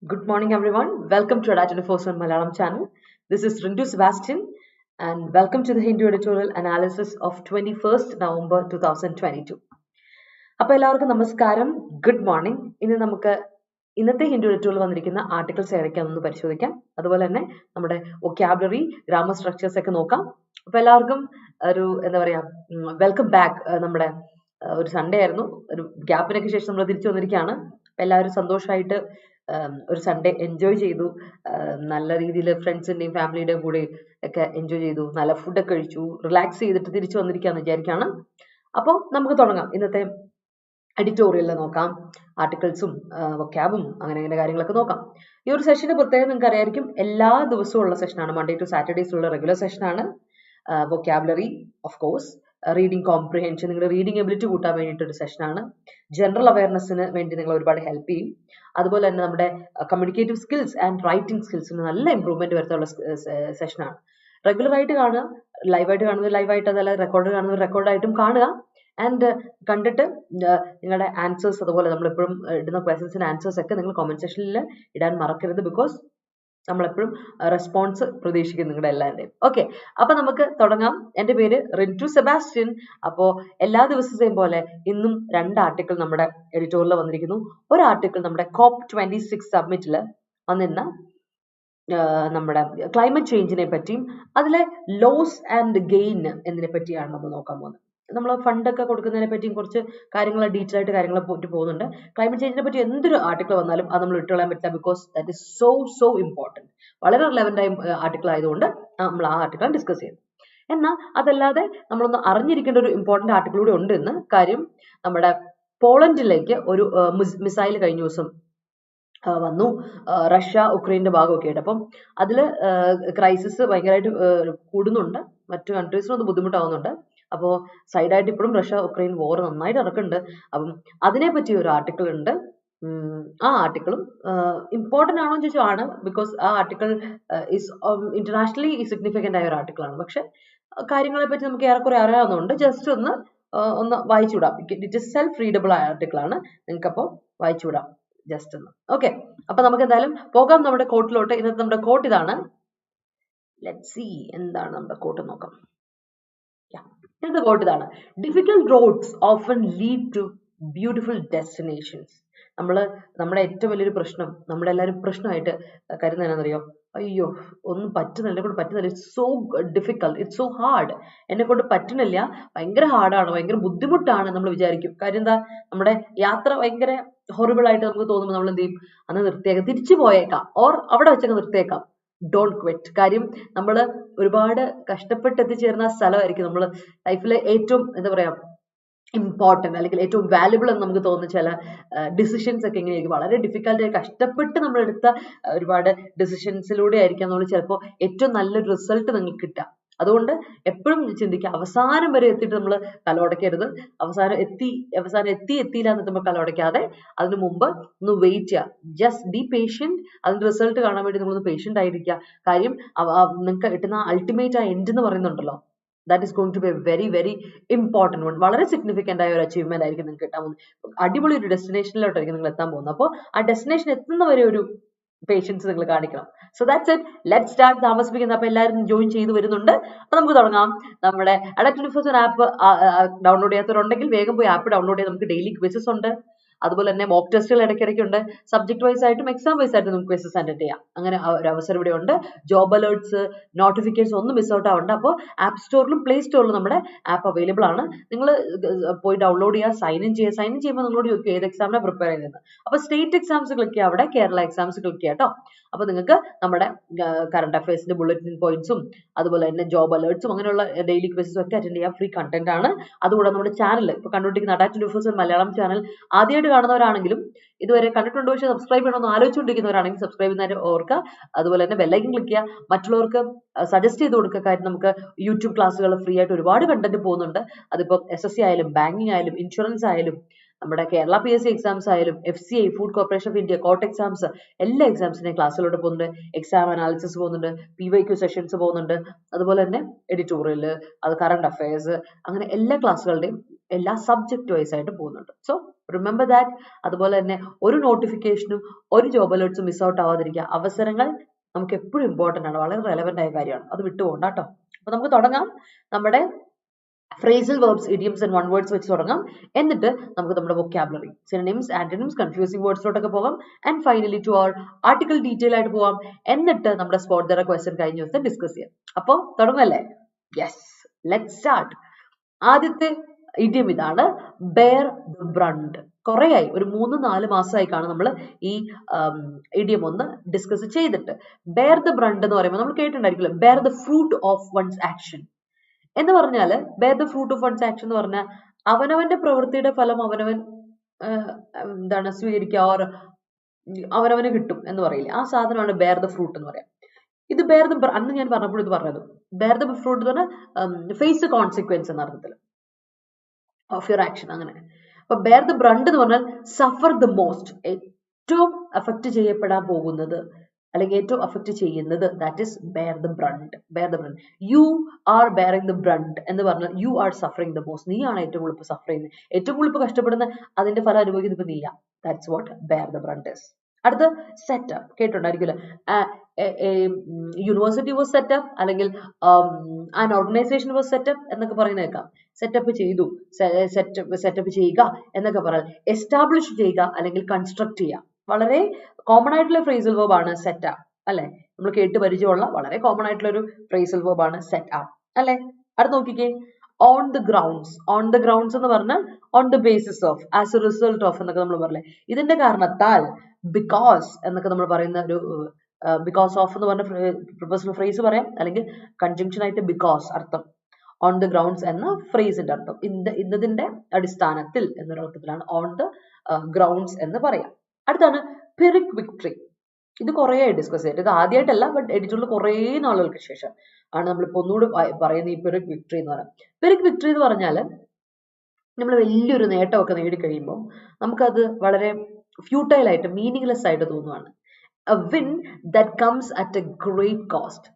Good morning, everyone. Welcome to Editorial Malayalam channel. This is Rindu Sebastian, and welcome to the Hindu editorial analysis of 21st November 2022. അപ്പോൾ എല്ലാവർക്കും നമസ്കാരം, good morning. ഇന്ന് നമുക്ക് ഇന്നത്തെ Hindu editorial വന്നിരിക്കുന്ന articles ഏതൊക്കെയാണെന്ന് പരിശോധിക്കാം. അതുപോലെ തന്നെ നമ്മുടെ വൊക്കാബുലറി, ഗ്രാമർ സ്ട്രക്ചേഴ്സ് ഒക്കെ നോക്കാം. അപ്പോൾ എല്ലാവർക്കും ഒരു എന്താ പറയാ, വെൽക്കം ബാക്ക്. നമ്മുടെ ഒരു സൺഡേ ആയിരുന്നു, ഒരു ഗ്യാപ്പിനൊക്കെ ശേഷം നമ്മൾ തിരിച്ചു വന്നിരിക്കുകയാണ്. എല്ലാവരും സന്തോഷമായിട്ട് ഒരു സൺഡേ എൻജോയ് ചെയ്തു. നല്ല രീതിയിൽ ഫ്രണ്ട്സിൻ്റെയും ഫാമിലിയുടെയും കൂടെ ഒക്കെ എൻജോയ് ചെയ്തു. നല്ല ഫുഡൊക്കെ കഴിച്ചു, റിലാക്സ് ചെയ്തിട്ട് തിരിച്ചു വന്നിരിക്കുകയെന്ന് വിചാരിക്കുകയാണ്. അപ്പോൾ നമുക്ക് തുടങ്ങാം. ഇന്നത്തെ എഡിറ്റോറിയലിൽ നോക്കാം, ആർട്ടിക്കിൾസും വൊക്കാബും അങ്ങനെ കാര്യങ്ങളൊക്കെ നോക്കാം. ഈ ഒരു സെഷന്റെ പ്രത്യേകം നിങ്ങൾക്ക് അറിയായിരിക്കും, എല്ലാ ദിവസവും ഉള്ള സെഷനാണ്. മൺഡേ ടു സാറ്റർഡേസ് ഉള്ള റെഗുലർ സെഷനാണ്. Vocabulary of course, reading comprehension, നിങ്ങളുടെ റീഡിംഗ് എബിലിറ്റി കൂട്ടാൻ വേണ്ടിയിട്ടൊരു സെഷനാണ്. ജനറൽ അവയർനെസ്സിന് വേണ്ടി നിങ്ങൾ ഒരുപാട് ഹെൽപ്പ് ചെയ്യും. അതുപോലെ തന്നെ നമ്മുടെ കമ്മ്യൂണിക്കേറ്റീവ് സ്കിൽസ് ആൻഡ് റൈറ്റിംഗ് സ്കിൽസിന് നല്ല ഇമ്പ്രൂവ്മെന്റ് വരുത്തുള്ള സെഷനാണ്. റെഗുലർ ആയിട്ട് കാണുക, ലൈവായിട്ട് കാണുന്നത് ലൈവായിട്ട്, അതല്ല റെക്കോർഡ് കാണുന്നത് റെക്കോർഡായിട്ടും കാണുക. ആൻഡ് കണ്ടിട്ട് നിങ്ങളുടെ ആൻസേഴ്സ്, അതുപോലെ നമ്മളെപ്പോഴും ഇടുന്ന ക്വസ്റ്റ്യൻസിന് ആൻസേഴ്സ് ഒക്കെ നിങ്ങൾ കമന്റ് സെക്ഷനിൽ ഇടാൻ മറക്കരുത്. ബിക്കോസ് നമ്മളെപ്പോഴും റെസ്പോൺസ് പ്രതീക്ഷിക്കും നിങ്ങളുടെ എല്ലാവരുടെയും. ഓക്കെ, അപ്പൊ നമുക്ക് തുടങ്ങാം. എൻ്റെ പേര് റിൻറ്റു സെബാസ്റ്റ്യൻ. അപ്പോൾ എല്ലാ ദിവസത്തെയും പോലെ ഇന്നും 2 ആർട്ടിക്കിൾ നമ്മുടെ എഡിറ്റോറിയൽ വന്നിരിക്കുന്നു. ഒരു ആർട്ടിക്കിൾ നമ്മുടെ COP26 സബ്മിറ്റിൽ വന്നിരുന്ന നമ്മുടെ ക്ലൈമറ്റ് ചേഞ്ചിനെ പറ്റിയും അതിലെ ലോസ് ആൻഡ് ഗെയിൻ എന്നതിനെ പറ്റിയാണ് നമ്മൾ നോക്കാൻ പോകുന്നത്. നമ്മൾ ഫണ്ടൊക്കെ കൊടുക്കുന്നതിനെ പറ്റിയും കുറച്ച് കാര്യങ്ങൾ, ഡീറ്റെയിൽ ആയിട്ട് കാര്യങ്ങൾ പോയിട്ട് പോകുന്നുണ്ട്. ക്ലൈമറ്റ് ചേഞ്ചിനെ പറ്റി എന്തൊരു ആർട്ടിക്കിൾ വന്നാലും അത് നമ്മൾ ഇട്ടുകളയാൻ പറ്റില്ല. Because that is so important. വളരെ റിലവൻ്റ് ആയ ആർട്ടിക്കിൾ ആയതുകൊണ്ട് നമ്മൾ ആ ആർട്ടിക്കിൾ ഡിസ്കസ് ചെയ്യുന്നു. എന്നാൽ അതല്ലാതെ നമ്മളൊന്ന് അറിഞ്ഞിരിക്കേണ്ട ഒരു ഇമ്പോർട്ടൻ്റ് ആർട്ടിക്കിൾ കൂടി ഉണ്ട് ഇന്ന്. കാര്യം, നമ്മുടെ പോളണ്ടിലേക്ക് ഒരു മിസൈൽ കഴിഞ്ഞ ദിവസം വന്നു, റഷ്യ ഉക്രൈൻ്റെ ഭാഗമൊക്കെ ആയിട്ട്. അപ്പം അതിൽ ക്രൈസിസ് ഭയങ്കരമായിട്ട് കൂടുന്നുണ്ട്, മറ്റു കൺട്രീസിനൊന്ന് ബുദ്ധിമുട്ടാവുന്നുണ്ട്. അപ്പോൾ സൈഡായിട്ട് ഇപ്പോഴും റഷ്യ ഉക്രൈൻ വോർ നന്നായിട്ട് നടക്കുന്നുണ്ട്. അപ്പം അതിനെ പറ്റി ഒരു ആർട്ടിക്കിൾ ഉണ്ട്. ആ ആർട്ടിക്കിളും ഇമ്പോർട്ടൻ്റ് ആണോ എന്ന് ചോദിച്ചാൽ ആണ്. ബിക്കോസ് ആ ആർട്ടിക്കിൾ ഈസ് ഇന്റർനാഷണലി സിഗ്നിഫിക്കൻ്റ് ആയ ഒരു ആർട്ടിക്കിളാണ്. പക്ഷെ കാര്യങ്ങളെ പറ്റി നമുക്ക് ഏറെക്കുറെ അറിയാവുന്നതുകൊണ്ട് ജസ്റ്റ് ഒന്ന് വായിച്ചുവിടാം. ഇറ്റ് ഇസ് സെൽഫ് റീഡബിൾ ആയ ആർട്ടിക്കിളാണ്. നിങ്ങൾക്കപ്പോൾ വായിച്ചുവിടാം ജസ്റ്റ് ഒന്ന്. ഓക്കെ, അപ്പൊ നമുക്ക് എന്തായാലും പോകാം നമ്മുടെ കോട്ടിലോട്ട്. ഇന്നത്തെ നമ്മുടെ കോട്ട് ഇതാണ്. ലെറ്റ്സ് സീ, എന്താണ് നമ്മുടെ കോട്ട് നോക്കാം. ഇന്നത്തെ കോട്ട് ഇതാണ്: difficult roads often lead to beautiful destinations. നമ്മുടെ ഏറ്റവും വലിയൊരു പ്രശ്നം, നമ്മുടെ എല്ലാവരും പ്രശ്നമായിട്ട് കരുതുന്നത് എന്നാണെന്നറിയോ? അയ്യോ, ഒന്നും പറ്റുന്നില്ല, എന്നെ കൊണ്ട് പറ്റുന്നില്ല, it's so difficult, it's so hard, എന്നെ കൊണ്ട് പറ്റുന്നില്ല, ഭയങ്കര ഹാർഡാണ്, ഭയങ്കര ബുദ്ധിമുട്ടാണ് നമ്മൾ വിചാരിക്കും. കാര്യം എന്താ, നമ്മുടെ യാത്ര ഭയങ്കര ഹൊറിബിൾ ആയിട്ട് നമുക്ക് തോന്നുമ്പോൾ നമ്മൾ എന്ത് ചെയ്യും? അന്ന് നിർത്തിയേക്കാം, തിരിച്ചു പോയേക്കാം, ഓർ അവിടെ വെച്ചൊക്കെ നിർത്തിയേക്കാം. Don't quit. കാര്യം, നമ്മൾ ഒരുപാട് കഷ്ടപ്പെട്ട് എത്തിച്ചേർന്ന സ്ഥലമായിരിക്കും നമ്മൾ ലൈഫിലെ ഏറ്റവും എന്താ പറയാ ഇമ്പോർട്ടൻ്റ് അല്ലെങ്കിൽ ഏറ്റവും വാല്യുബിൾ എന്ന് നമുക്ക് തോന്നുന്ന ചില ഡിസിഷൻസ് ഒക്കെ എങ്ങനെയായിരിക്കും? വളരെ ഡിഫിക്കൽട്ടായി കഷ്ടപ്പെട്ട് നമ്മൾ എടുത്ത ഒരുപാട് ഡിസിഷൻസിലൂടെ ആയിരിക്കാം നമ്മൾ ചിലപ്പോൾ ഏറ്റവും നല്ലൊരു റിസൾട്ട് നിങ്ങൾക്ക് കിട്ടുക. അതുകൊണ്ട് എപ്പോഴും ചിന്തിക്കുക, അവസാനം വരെ എത്തിയിട്ട് നമ്മൾ കലോടക്കരുത്. അവസാനം എത്തിയില്ല എന്നിട്ട് നമ്മൾ കലോടക്കാതെ അതിന് മുമ്പ് ഒന്ന് വെയിറ്റ് ചെയ്യുക. Just be patient. അതിന്റെ റിസൾട്ട് കാണാൻ വേണ്ടി നമ്മളൊന്ന് പേഷ്യൻ്റ് ആയിരിക്കുക. കാര്യം, നിങ്ങൾക്ക് കിട്ടുന്ന അൾട്ടിമേറ്റ് ആ എൻഡ് എന്ന് പറയുന്നുണ്ടല്ലോ, that is going to be a very important one. വളരെ സിഗ്നിഫിക്കൻ്റ് ആയ ഒരു അച്ചീവ്മെന്റ് ആയിരിക്കും നിങ്ങൾക്ക് കിട്ടാൻ പോകുന്നത്. അടിപൊളി ഒരു ഡെസ്റ്റിനേഷനിലോട്ടായിരിക്കും നിങ്ങൾ എത്താൻ പോകുന്നത്. അപ്പോൾ ആ ഡെസ്റ്റിനേഷൻ എത്തുന്നവരെ ഒരു പേഷ്യൻസ് നിങ്ങൾ കാണിക്കണം. So that's it. Let start. താമസിപ്പിക്കുന്നത്. അപ്പോൾ എല്ലാവരും ജോയിൻ ചെയ്ത് വരുന്നുണ്ട്. അപ്പോൾ നമുക്ക് തുടങ്ങാം. നമ്മുടെ Editorial ആപ്പ് ഡൗൺലോഡ് ചെയ്യാത്തവരുണ്ടെങ്കിൽ വേഗം പോയി ആപ്പ് ഡൗൺലോഡ് ചെയ്ത് നമുക്ക് ഡെയിലി ക്വിസസ് ഉണ്ട്. അതുപോലെ തന്നെ മോക്ക് ടെസ്റ്റുകൾ ഇടയ്ക്കിടയ്ക്കുണ്ട്. സബ്ജക്ട് വൈസ് ആയിട്ടും എക്സാം വൈസ് ആയിട്ടും നമുക്ക് ക്വിസസ് അറ്റൻഡ് ചെയ്യാം. അങ്ങനെ ഒരു അവസരം ഇവിടെ ഉണ്ട്. ജോബ് അലേർട്സ്, നോട്ടിഫിക്കേഷൻസ് ഒന്നും മിസ് ഔട്ട് ആവണ്ട. അപ്പോൾ ആപ്പ് സ്റ്റോറിലും പ്ലേ സ്റ്റോറിലും നമ്മുടെ ആപ്പ് അവൈലബിൾ ആണ്. നിങ്ങൾ പോയി ഡൗൺലോഡ് ചെയ്യുക, സൈൻ ഇൻ ചെയ്യുമ്പോൾ നിങ്ങളോട് ചോദിക്കും ഏത് എക്സാമിനാണ് പ്രിപ്പയർ ചെയ്യുന്നത്. അപ്പോൾ സ്റ്റേറ്റ് എക്സാംസ് ക്ലിക്ക് ചെയ്യുക, അവിടെ കേരള എക്സാംസ് ക്ലിക്ക് ചെയ്യുക കേട്ടോ. അപ്പോൾ നിങ്ങൾക്ക് നമ്മുടെ കറണ്ട് അഫയേഴ്സിന്റെ ബുള്ളറ്റിൻ പോയിന്റ്സും അതുപോലെ തന്നെ ജോബ് അലേർട്സും അങ്ങനെയുള്ള ഡെയിലി ക്വിസസും ഒക്കെ അറ്റൻഡ് ചെയ്യാം. ഫ്രീ കണ്ടന്റ് ആണ്. അതുകൂടെ നമ്മുടെ ചാനൽ ഇപ്പോൾ കണ്ടുകൊണ്ടിരിക്കുന്ന Editorial മലയാളം ചാനൽ ആദ്യമായിട്ട് കാണുന്നവരാണെങ്കിലും ഇതുവരെ കണ്ടിട്ടുണ്ടോ പക്ഷേ സബ്സ്ക്രൈബ് ചെയ്യണമെന്ന് ആലോചിച്ചുകൊണ്ടിരിക്കുന്നവരാണെങ്കിൽ സബ്സ്ക്രൈബ് ചെയ്യുന്നതിന് ഓർക്കുക. അതുപോലെ തന്നെ ബെല്ലൈക്കൻ ക്ലിക്ക് ചെയ്യുക, മറ്റുള്ളവർക്ക് സജസ്റ്റ് ചെയ്ത് കൊടുക്കുക. കാര്യം, നമുക്ക് യൂട്യൂബ് ക്ലാസ്സുകൾ ഫ്രീ ആയിട്ട് ഒരുപാട് കണ്ടന്റ് പോകുന്നുണ്ട്. അതിപ്പോൾ SSC ആയാലും ബാങ്കിങ് ആയാലും ഇൻഷുറൻസ് ആയാലും നമ്മുടെ കേരള PSC എക്സാംസ് ആയാലും FCI, food corporation of India, court exams, എല്ലാ എക്സാംസിനെയും ക്ലാസ്സിലോട്ട് പോകുന്നുണ്ട്. എക്സാം അനാലിസിസ് പോകുന്നുണ്ട്, PYQ സെഷൻസ് പോകുന്നുണ്ട്. അതുപോലെ തന്നെ എഡിറ്റോറിയൽ, അത് കറണ്ട് അഫയേഴ്സ്, അങ്ങനെ എല്ലാ ക്ലാസ്സുകളുടെയും എല്ലാ സബ്ജക്ട് വൈസ് ആയിട്ട് പോകുന്നുണ്ട്. So remember that. അതുപോലെ തന്നെ ഒരു നോട്ടിഫിക്കേഷനും ഒരു ജോബ് അലേർട്സും മിസ് ഔട്ട് ആവാതിരിക്കുക. അവസരങ്ങൾ നമുക്ക് എപ്പോഴും ഇമ്പോർട്ടൻ്റ് ആണ്, വളരെ റെലവെന്റ് ആയ കാര്യമാണ്, അത് വിട്ടുപോകണ്ട കേട്ടോ. അപ്പൊ നമുക്ക് തുടങ്ങാം. നമ്മുടെ phrasal verbs, idioms and one words വെച്ച് തുടങ്ങാം. എന്നിട്ട് നമുക്ക് നമ്മുടെ vocabulary, synonyms, antonyms, confusing words ലോട്ടൊക്കെ പോകാം. And finally to our article detail ആയിട്ട് പോകാം. എന്നിട്ട് നമ്മുടെ spot there question കഴിഞ്ഞ ദിവസം ഡിസ്കസ് ചെയ്യാം. അപ്പൊ തുടങ്ങല്ലേ? Yes, let start. ആദ്യത്തെ ഇഡിയം ഇതാണ്, bear the brunt. കുറേയായി, ഒരു 3-4 മാസമായി കാണും നമ്മൾ ഈ ഇഡിയം ഒന്ന് ഡിസ്കസ് ചെയ്തിട്ട്. bear the brunt എന്ന് പറയുമ്പോൾ നമ്മൾ കേട്ടിട്ടുണ്ടായിരിക്കില്ല, bear the fruit of one's action എന്ന് പറഞ്ഞാല് bear the fruit of one's action എന്ന് പറഞ്ഞാൽ അവനവന്റെ പ്രവൃത്തിയുടെ ഫലം അവനവൻ എന്താണ് സ്വീകരിക്കുക, ഓർ അവനവന് കിട്ടും എന്ന് പറയില്ലേ, ആ സാധനമാണ് bear the fruit എന്ന് പറയാം. ഇത് bear the അന്ന് ഞാൻ പറഞ്ഞപ്പോൾ ഇത് പറഞ്ഞത് bear the fruit എന്ന് പറഞ്ഞാൽ face the consequence എന്ന അർത്ഥത്തിൽ of your action അങ്ങനെ. അപ്പൊ bear the brunt എന്ന് പറഞ്ഞാൽ suffer the most, ഏറ്റവും അഫക്റ്റ് ചെയ്യപ്പെടാൻ പോകുന്നത് അല്ലെങ്കിൽ ഏറ്റവും അഫക്റ്റ് ചെയ്യുന്നത്, that is bear the brunt. bear the brunt. You are bearing the brunt എന്ന് പറഞ്ഞാൽ you are suffering the most. നീയാണ് ഏറ്റവും കൂടുതൽ സഫർ ചെയ്യുന്നത്, ഏറ്റവും കൂടുതൽ കഷ്ടപ്പെടുന്ന, അതിന്റെ ഫലം അനുഭവിക്കുന്നത് ഇപ്പൊ നീയാ. That's what bear the brunt is. അടുത്ത സെറ്റപ്പ് കേട്ടുണ്ടായിരിക്കില്ല, യൂണിവേഴ്സിറ്റി വാസ് സെറ്റപ്പ് അല്ലെങ്കിൽ ആൻ ഓർഗനൈസേഷൻ വാസ് സെറ്റപ്പ് എന്നൊക്കെ പറയുന്ന കേൾക്കാം. സെറ്റപ്പ് ചെയ്തു, സെറ്റപ്പ് ചെയ്യുക എന്നൊക്കെ പറയാം. എസ്റ്റാബ്ലിഷ് ചെയ്യുക അല്ലെങ്കിൽ കൺസ്ട്രക്ട് ചെയ്യുക, വളരെ കോമൺ ആയിട്ടുള്ള ഫ്രേസൽ വെർബ് ആണ് സെറ്റപ്പ് അല്ലെ. നമ്മൾ കേട്ട് പരിചയമുള്ള വളരെ കോമൺ ആയിട്ടുള്ള ഒരു ഫ്രേസൽ വെർബ് ആണ് സെറ്റപ്പ് അല്ലെ. അടുത്ത് നോക്കിക്കേ, on the grounds. On the grounds എന്ന് പറഞ്ഞാൽ on the basis of, as A result of എന്നൊക്കെ നമ്മൾ പറയില്ലേ, ഇതിന്റെ കാരണത്താൽ, ബിക്കോസ് എന്നൊക്കെ നമ്മൾ പറയുന്ന ഒരു ബിക്കോസ് ഓഫ് എന്ന് പറഞ്ഞ പ്രിപ്പോസിഷണൽ ഫ്രേസ് പറയാം, അല്ലെങ്കിൽ കൺജങ്ഷൻ ആയിട്ട് ബിക്കോസ് അർത്ഥം. ഓൺ ദ ഗ്രൗണ്ട്സ് എന്ന ഫ്രേസിന്റെ അർത്ഥം ഇന്നതിന്റെ അടിസ്ഥാനത്തിൽ എന്നൊരർത്ഥത്തിലാണ് ഓൺ ദ ഗ്രൗണ്ട്സ് എന്ന് പറയാം. അടുത്താണ് പിറിക് വിക്ടറി. ഇത് കുറേ ഡിസ്കസ് ചെയ്തിട്ട്, ഇത് ആദ്യമായിട്ടല്ല, ബട്ട് എഡിറ്ററിൽ കുറേ നാളുകൾക്ക് ശേഷം ആണ് നമ്മളിപ്പോൾ ഒന്നുകൂടി പറയുന്ന ഈ പിറിക് വിക്ടറി എന്ന് പറയാം. പിറിക് വിക്ടറി എന്ന് പറഞ്ഞാൽ നമ്മൾ വലിയൊരു നേട്ടമൊക്കെ നേടിക്കഴിയുമ്പോൾ നമുക്കത് വളരെ ഫ്യൂട്ടൈൽ ആയിട്ട്, മീനിങ്ലെസ് ആയിട്ട് തോന്നുവാണ്. A win that comes at a great cost.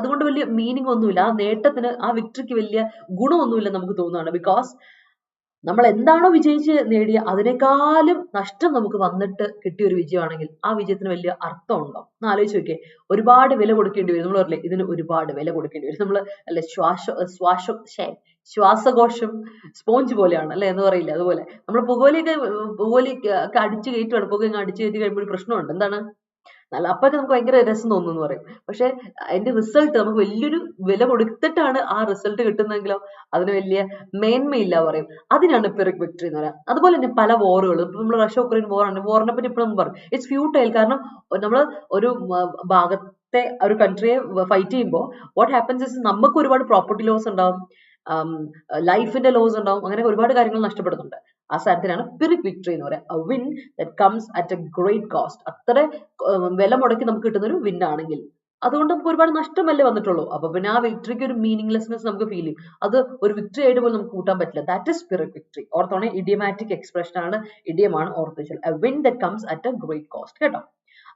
അതുകൊണ്ട് വലിയ മീനിങ് ഒന്നുമില്ല, ആ നേട്ടത്തിന്, ആ വിക്ടറിക്ക് വലിയ ഗുണമൊന്നുമില്ല നമുക്ക് തോന്നുവാണ്. ബിക്കോസ് നമ്മൾ എന്താണോ വിജയിച്ച് നേടിയ അതിനേക്കാളും നഷ്ടം നമുക്ക് വന്നിട്ട് കിട്ടിയ ഒരു വിജയമാണെങ്കിൽ ആ വിജയത്തിന് വലിയ അർത്ഥം ഉണ്ടോ എന്ന് ആലോചിച്ച് നോക്കിയേ. ഒരുപാട് വില കൊടുക്കേണ്ടി വരും. നമ്മൾ പറയില്ലേ, ഇതിന് ഒരുപാട് വില കൊടുക്കേണ്ടി വരും. നമ്മൾ അല്ലെ ശ്വാസകോശം സ്പോഞ്ച് പോലെയാണ് അല്ലെ എന്ന് പറയില്ല, അതുപോലെ നമ്മൾ പുകവലിയൊക്കെ അടിച്ചു കയറ്റുവാണ്. പുക അടിച്ചു കയറ്റി കഴിയുമ്പോൾ ഒരു പ്രശ്നമുണ്ട്, എന്താണ്, നല്ല അപ്പൊക്കെ നമുക്ക് ഭയങ്കര രസം തോന്നുന്നു പറയും. പക്ഷെ അതിന്റെ റിസൾട്ട് നമുക്ക് വലിയൊരു വില കൊടുത്തിട്ടാണ് ആ റിസൾട്ട് കിട്ടുന്നതെങ്കിലോ അതിന് വലിയ മേന്മയില്ല പറയും. അതിനാണ് പിറിക് വിക്ടറി എന്ന് പറയാം. അതുപോലെ തന്നെ പല വോറുകളും, ഇപ്പൊ നമ്മൾ റഷ്യ ഉക്രൈൻ വോറാണ്, വോറിനെ പറ്റി ഇപ്പോഴും പറയും ഇറ്റ്സ് ഫ്യൂട്ടൈൽ. കാരണം നമ്മൾ ഒരു ഭാഗത്തെ ഒരു കൺട്രിയെ ഫൈറ്റ് ചെയ്യുമ്പോൾ വാട്ട് ഹാപ്പൻസ് ഇസ് നമുക്ക് ഒരുപാട് പ്രോപ്പർട്ടി ലോസ് ഉണ്ടാവും, ലൈഫിന്റെ ലോസ് ഉണ്ടാവും, അങ്ങനെ ഒരുപാട് കാര്യങ്ങൾ നഷ്ടപ്പെടുന്നുണ്ട്. ആ സാധനത്തിനാണ് പിറിക് വിക്ടറി എന്ന് പറയാം. Win that comes at a great cost. അത്ര വില മുടക്കി നമുക്ക് കിട്ടുന്ന ഒരു വിൻ ആണെങ്കിൽ അതുകൊണ്ട് നമുക്ക് ഒരുപാട് നഷ്ടമല്ലേ വന്നിട്ടുള്ളൂ. അപ്പൊ പിന്നെ ആ വിക്ടറിക്ക് ഒരു മീനിങ്ലെസ്നെസ് നമുക്ക് ഫീൽ ചെയ്യും. അത് ഒരു വിക്ടറി ആയിട്ട് പോലും നമുക്ക് കൂട്ടാൻ പറ്റില്ല. That is Pyrrhic victory. ഓർത്തോണെ, ഇഡിയമാറ്റിക് എക്സ്പ്രഷൻ ആണ്, ഇഡിയമാണ് ഓർത്തിച്ചാൽ. A win that comes at a great cost കേട്ടോ.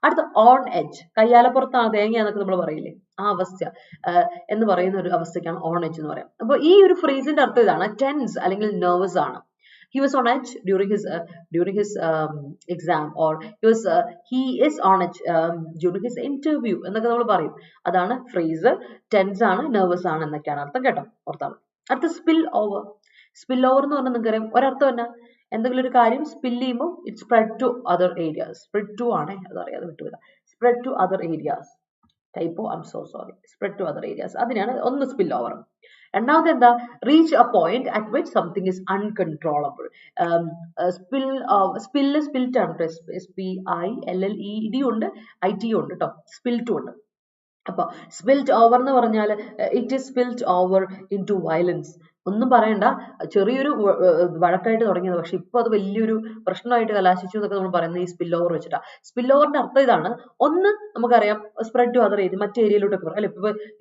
അടുത്ത ഓൺ എഡ്ജ്, കയ്യാലപ്പുറത്താണ് തേങ്ങ എന്നൊക്കെ നമ്മൾ പറയില്ലേ, ആ അവസ്ഥ എന്ന് പറയുന്ന ഒരു അവസ്ഥയ്ക്കാണ് ഓൺ എഡ്ജ് എന്ന് പറയാം. അപ്പൊ ഈ ഒരു ഫ്രേസിന്റെ അർത്ഥം ഇതാണ്, ടെൻസ് അല്ലെങ്കിൽ നെർവസ് ആണ്. He was on edge during his exam, or he is on edge during his interview എന്നൊക്കെ നമ്മൾ പറയും. അതാണ് ഫ്രേസ്. ടെൻസ് ആണ്, നെർവസ് ആണ് എന്നൊക്കെയാണ് അർത്ഥം കേട്ടോ, ഓർത്താണ്. അടുത്ത സ്പിൽ ഓവർ. സ്പിൽ ഓവർ എന്ന് പറഞ്ഞാൽ നിങ്ങൾക്കറിയാം ഒരർത്ഥം തന്നെ, എന്തെങ്കിലും ഒരു കാര്യം സ്പിൽ ചെയ്യുമ്പോൾ it spread to other areas. Spread to ആണ്, അതറിയാതെ വിട്ടുവരാം. Spread to other areas, typo, I'm so sorry. Spread to other areas, അതിനാണ് ഒന്ന് സ്പിൽ ഓവർ. രണ്ടാമത് എന്താ, reach a point at which something is uncontrollable. Spilt ആണ്, SPILLED ഉണ്ട്, IT ഉണ്ട് കേട്ടോ, സ്പിൽറ്റ് ഉണ്ട്. അപ്പൊ സ്പിൽറ്റ് ഓവർ എന്ന് പറഞ്ഞാൽ it is spilt over into violence. ഒന്നും പറയണ്ട, ചെറിയൊരു വഴക്കായിട്ട് തുടങ്ങിയത്, പക്ഷെ ഇപ്പൊ അത് വലിയൊരു പ്രശ്നമായിട്ട് കലാശിച്ചു എന്നൊക്കെ നമ്മൾ പറയുന്നത് ഈ സ്പിൽ ഓവർ വെച്ചിട്ടാ. സ്പിൽ ഓവറിന്റെ അർത്ഥം ഇതാണ്, ഒന്ന് നമുക്കറിയാം സ്പ്രെഡ് ടു അതർ ഏരിയ, മറ്റേ ഏരിയയിലോട്ടൊക്കെ പറയും അല്ലെ.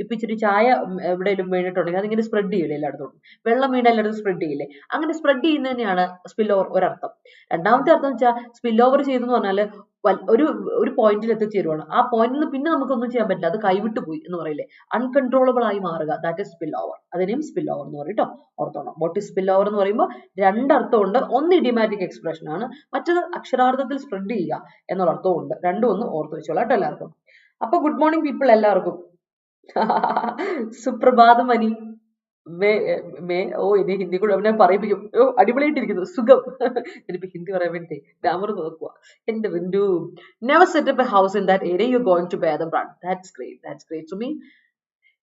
ഇപ്പൊ ഇച്ചിരി ചായ എവിടെയെങ്കിലും വീണിട്ടുണ്ടെങ്കിൽ അതിങ്ങനെ സ്പ്രെഡ് ചെയ്യില്ലേ എല്ലായിടത്തോട്ടും, വെള്ളം വീണ എല്ലായിടത്തും സ്പ്രെഡ് ചെയ്യില്ലേ, അങ്ങനെ സ്പ്രെഡ് ചെയ്യുന്നത് തന്നെയാണ് സ്പിൽ ഓവർ ഒരർത്ഥം. രണ്ടാമത്തെ അർത്ഥം എന്ന് വെച്ചാൽ സ്പിൽ ഓവർ ചെയ്തെന്ന് പറഞ്ഞാൽ ഒരു പോയിന്റിൽ എത്തിച്ചേരുവാണ്. ആ പോയിന്റിൽ നിന്ന് പിന്നെ നമുക്കൊന്നും ചെയ്യാൻ പറ്റില്ല, അത് കൈവിട്ട് പോയി എന്ന് പറയില്ലേ, അൺകൺട്രോളബിൾ ആയി മാറുക, ദാറ്റ് ഇസ് സ്പിൽ ഓവർ. അതിനെയും സ്പിൽ ഓവർ എന്ന് പറയും കേട്ടോ, ഓർത്തോണം. വാട്ട് ഇസ് സ്പിൽ ഓവർ എന്ന് പറയുമ്പോൾ രണ്ടർത്ഥമുണ്ട്. ഒന്ന് ഇഡിയമാറ്റിക് എക്സ്പ്രഷൻ ആണ്, മറ്റത് അക്ഷരാർത്ഥത്തിൽ സ്പ്രെഡ് ചെയ്യുക എന്നുള്ള അർത്ഥമുണ്ട്. രണ്ടും ഒന്ന് ഓർത്ത് വെച്ചോളാം കേട്ടോ എല്ലാവർക്കും. അപ്പൊ ഗുഡ് മോർണിംഗ് പീപ്പിൾ എല്ലാവർക്കും. സുപ്രഭാതം അനി. ഇനി ഹിന്ദി കൂടെ അവനെ പറയിപ്പിക്കും. അടിപൊളിയായിട്ടിരിക്കുന്നു, സുഖം. എനിക്ക് ഹിന്ദി പറയാൻ വേണ്ടി ഗ്രാമർ നോക്കുക. എന്റെ വിൻഡു. Never set up a house in that area you going to bear the brand. That's great to me.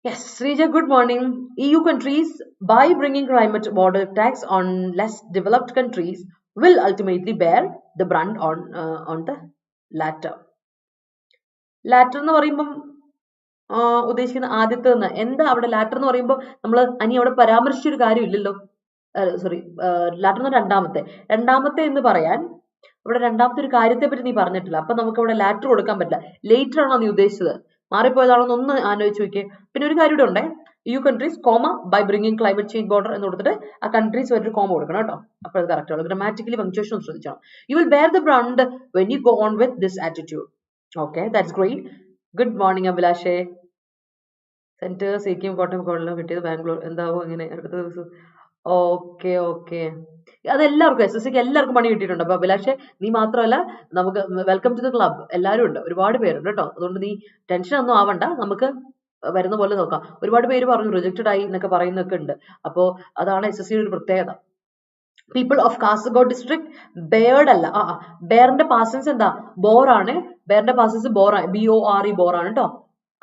Yes, Srija, good morning. EU countries, by bringing climate border tax on less developed countries, will ultimately bear the brunt on the latter. Latter എന്ന് പറയുമ്പം ഉദ്ദേശിക്കുന്ന ആദ്യത്തെ എന്താ അവിടെ lateral എന്ന് പറയുമ്പോൾ നമ്മൾ അനി അവിടെ പരാമർശിച്ചൊരു കാര്യമില്ലല്ലോ. സോറി, ലാറ്റർ എന്ന് രണ്ടാമത്തെ എന്ന് പറയാൻ ഇവിടെ രണ്ടാമത്തെ ഒരു കാര്യത്തെ പറ്റി നീ പറഞ്ഞിട്ടില്ല. അപ്പൊ നമുക്ക് അവിടെ ലാറ്റർ കൊടുക്കാൻ പറ്റില്ല. ലേറ്റർ ആണോ നീ ഉദ്ദേശിച്ചത്? മാറിപ്പോയതാണോ ഒന്ന് ആലോചിച്ച് നോക്കിയേ. പിന്നെ ഒരു കാര്യം ഇവിടെ ഉണ്ടേ, EU countries, by bringing climate change border എന്ന് കൊടുത്തിട്ട് ആ കൺട്രീസ് ഒരു കോമ കൊടുക്കണം കേട്ടോ. അപ്പോൾ അത് കറക്റ്റ് ആണ്. ഗ്രാമാറ്റിക്കലി പങ്ക്ച്വേഷൻ ശ്രദ്ധിച്ചോണം. You will bear the brunt when you go on with this attitude. Okay, that's great. Good morning അഭിലാഷേ. സെന്റർ സിക്കിം കോട്ടയം കൊല്ലം കിട്ടിയത് ബാംഗ്ലൂർ, എന്താവോ ഇങ്ങനെ അടുത്ത ദിവസം. ഓക്കെ, അതെല്ലാവർക്കും SSCക്ക് എല്ലാവർക്കും പണി കിട്ടിയിട്ടുണ്ട്. അപ്പൊ അഭിലാഷേ, നീ മാത്രമല്ല, നമുക്ക് വെൽക്കം ടു ദ ക്ലബ് എല്ലാവരും ഉണ്ട്, ഒരുപാട് പേരുണ്ട് കേട്ടോ. അതുകൊണ്ട് നീ ടെൻഷൻ ഒന്നും ആവണ്ട, നമുക്ക് വരുന്ന പോലെ നോക്കാം. ഒരുപാട് പേര് പറഞ്ഞു റിജക്റ്റഡ് ആയി എന്നൊക്കെ പറയുന്നൊക്കെ ഉണ്ട്. അപ്പോ അതാണ് SSCയുടെ ഒരു പ്രത്യേകത. പീപ്പിൾ ഓഫ് കാസർഗോഡ് ഡിസ്ട്രിക്ട് ബെയർഡ് അല്ല, ബെയറിന്റെ പാസൻസ് എന്താ? ബോറാണ്. ബെയറിന്റെ പാസൻസ് ബോറാണ്, BORE ബോറാണ് കേട്ടോ.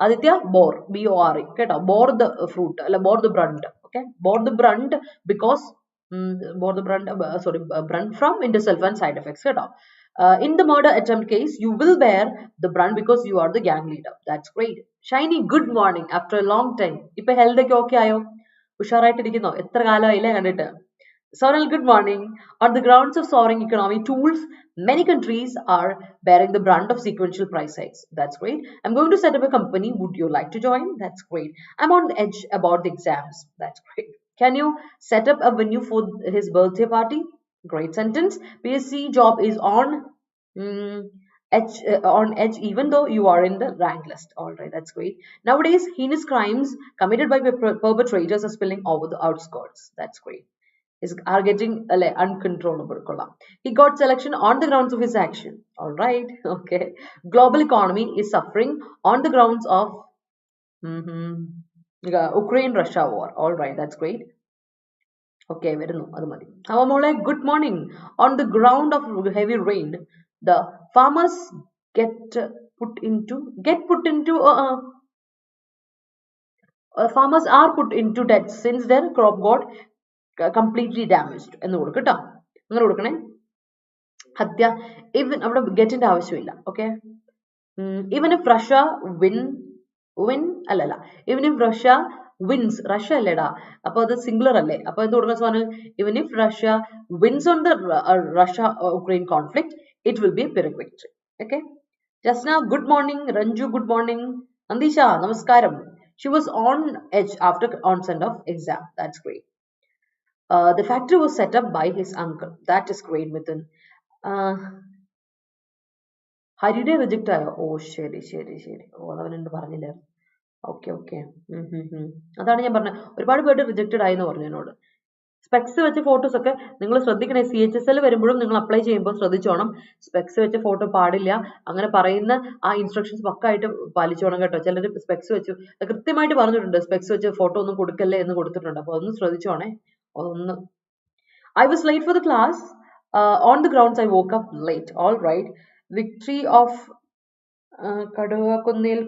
ആദിത്യ, ബോർ, BORE കേട്ടോ. ബോർ ദ ഫ്രൂട്ട് അല്ല, bore the brunt. Okay, bore the brunt because brunt from into self and side effects കേട്ടോ. In the murder attempt case, you will bear the brunt because you are the gang leader. That's great. Shiny, good morning after a long time. ഇപ്പൊ health ഒക്കെ okay ആയോ? ഉഷാറായിട്ടിരിക്കുന്നോ? എത്ര കാലമായില്ലേ കണ്ടിട്ട്? Sonal, good morning. On the grounds of soaring economic tools, many countries are bearing the brunt of sequential price hikes. That's great. I'm going to set up a company. Would you like to join? That's great. I'm on the edge about the exams. That's great. Can you set up a venue for his birthday party? Great sentence. PSC job is on edge even though you are in the rank list. All right, that's great. Nowadays, heinous crimes committed by perpetrators are spilling over the outskirts. That's great. Are getting uncontrollable. He got selection on the grounds of his action. All right, okay. Global economy is suffering on the grounds of Ukraine-Russia war. All right, that's great. Okay, വരുന്നു, അത് മതി. അവമോളെ, good morning. On the ground of heavy rain, the farmers farmers are put into debt since their crop got completely damaged എന്ന് കൊടുക്കും കേട്ടോ. അങ്ങനെ കൊടുക്കണേ. ഹത്യ, ഇവൻ അവിടെ ഗെറ്റിന്റെ ആവശ്യമില്ല. Okay, even if Russia even if Russia wins, Russia അല്ലേടാ, അപ്പൊ അത് സിംഗുലർ അല്ലേ, അപ്പൊ എന്ത് കൊടുക്കുന്ന സാധനം? even if Russia wins on the Russia-Ukraine conflict, it will be a Pyrrhic victory. Okay, just now, good morning. Ranju, good morning. Andisha, namaskaram. She was on edge after onset of exam. That's great. The factory was set up by his uncle. That is great, Mithun. Haride reject ആയോ? ഓ ശരി. ഓ, അതവനെന്ത് പറഞ്ഞില്ല. Okay. അതാണ് ഞാൻ പറഞ്ഞത്, ഒരുപാട് പേര് rejected ആയി എന്ന് പറഞ്ഞു എന്നോട്. സ്പെക്സ് വെച്ച ഫോട്ടോസ് ഒക്കെ നിങ്ങൾ ശ്രദ്ധിക്കണേ. CHSL വരുമ്പോഴും നിങ്ങൾ അപ്ലൈ ചെയ്യുമ്പോൾ ശ്രദ്ധിച്ചോണം. സ്പെക്സ് വെച്ച ഫോട്ടോ പാടില്ല. അങ്ങനെ പറയുന്ന ആ ഇൻസ്ട്രക്ഷൻസ് പക്കായിട്ട് പാലിച്ചോണം കേട്ടോ. ചിലർ സ്പെക്സ് വെച്ചു കൃത്യമായിട്ട് പറഞ്ഞിട്ടുണ്ട്, സ്പെക്സ് വെച്ച് ഫോട്ടോ ഒന്നും കൊടുക്കല്ലേ എന്ന് കൊടുത്തിട്ടുണ്ട്. അപ്പൊ ഒന്ന് ശ്രദ്ധിച്ചോണേ. ഒന്ന്, I was late for the class. On the grounds I woke up late. All right. Victory of Kaduvakunnil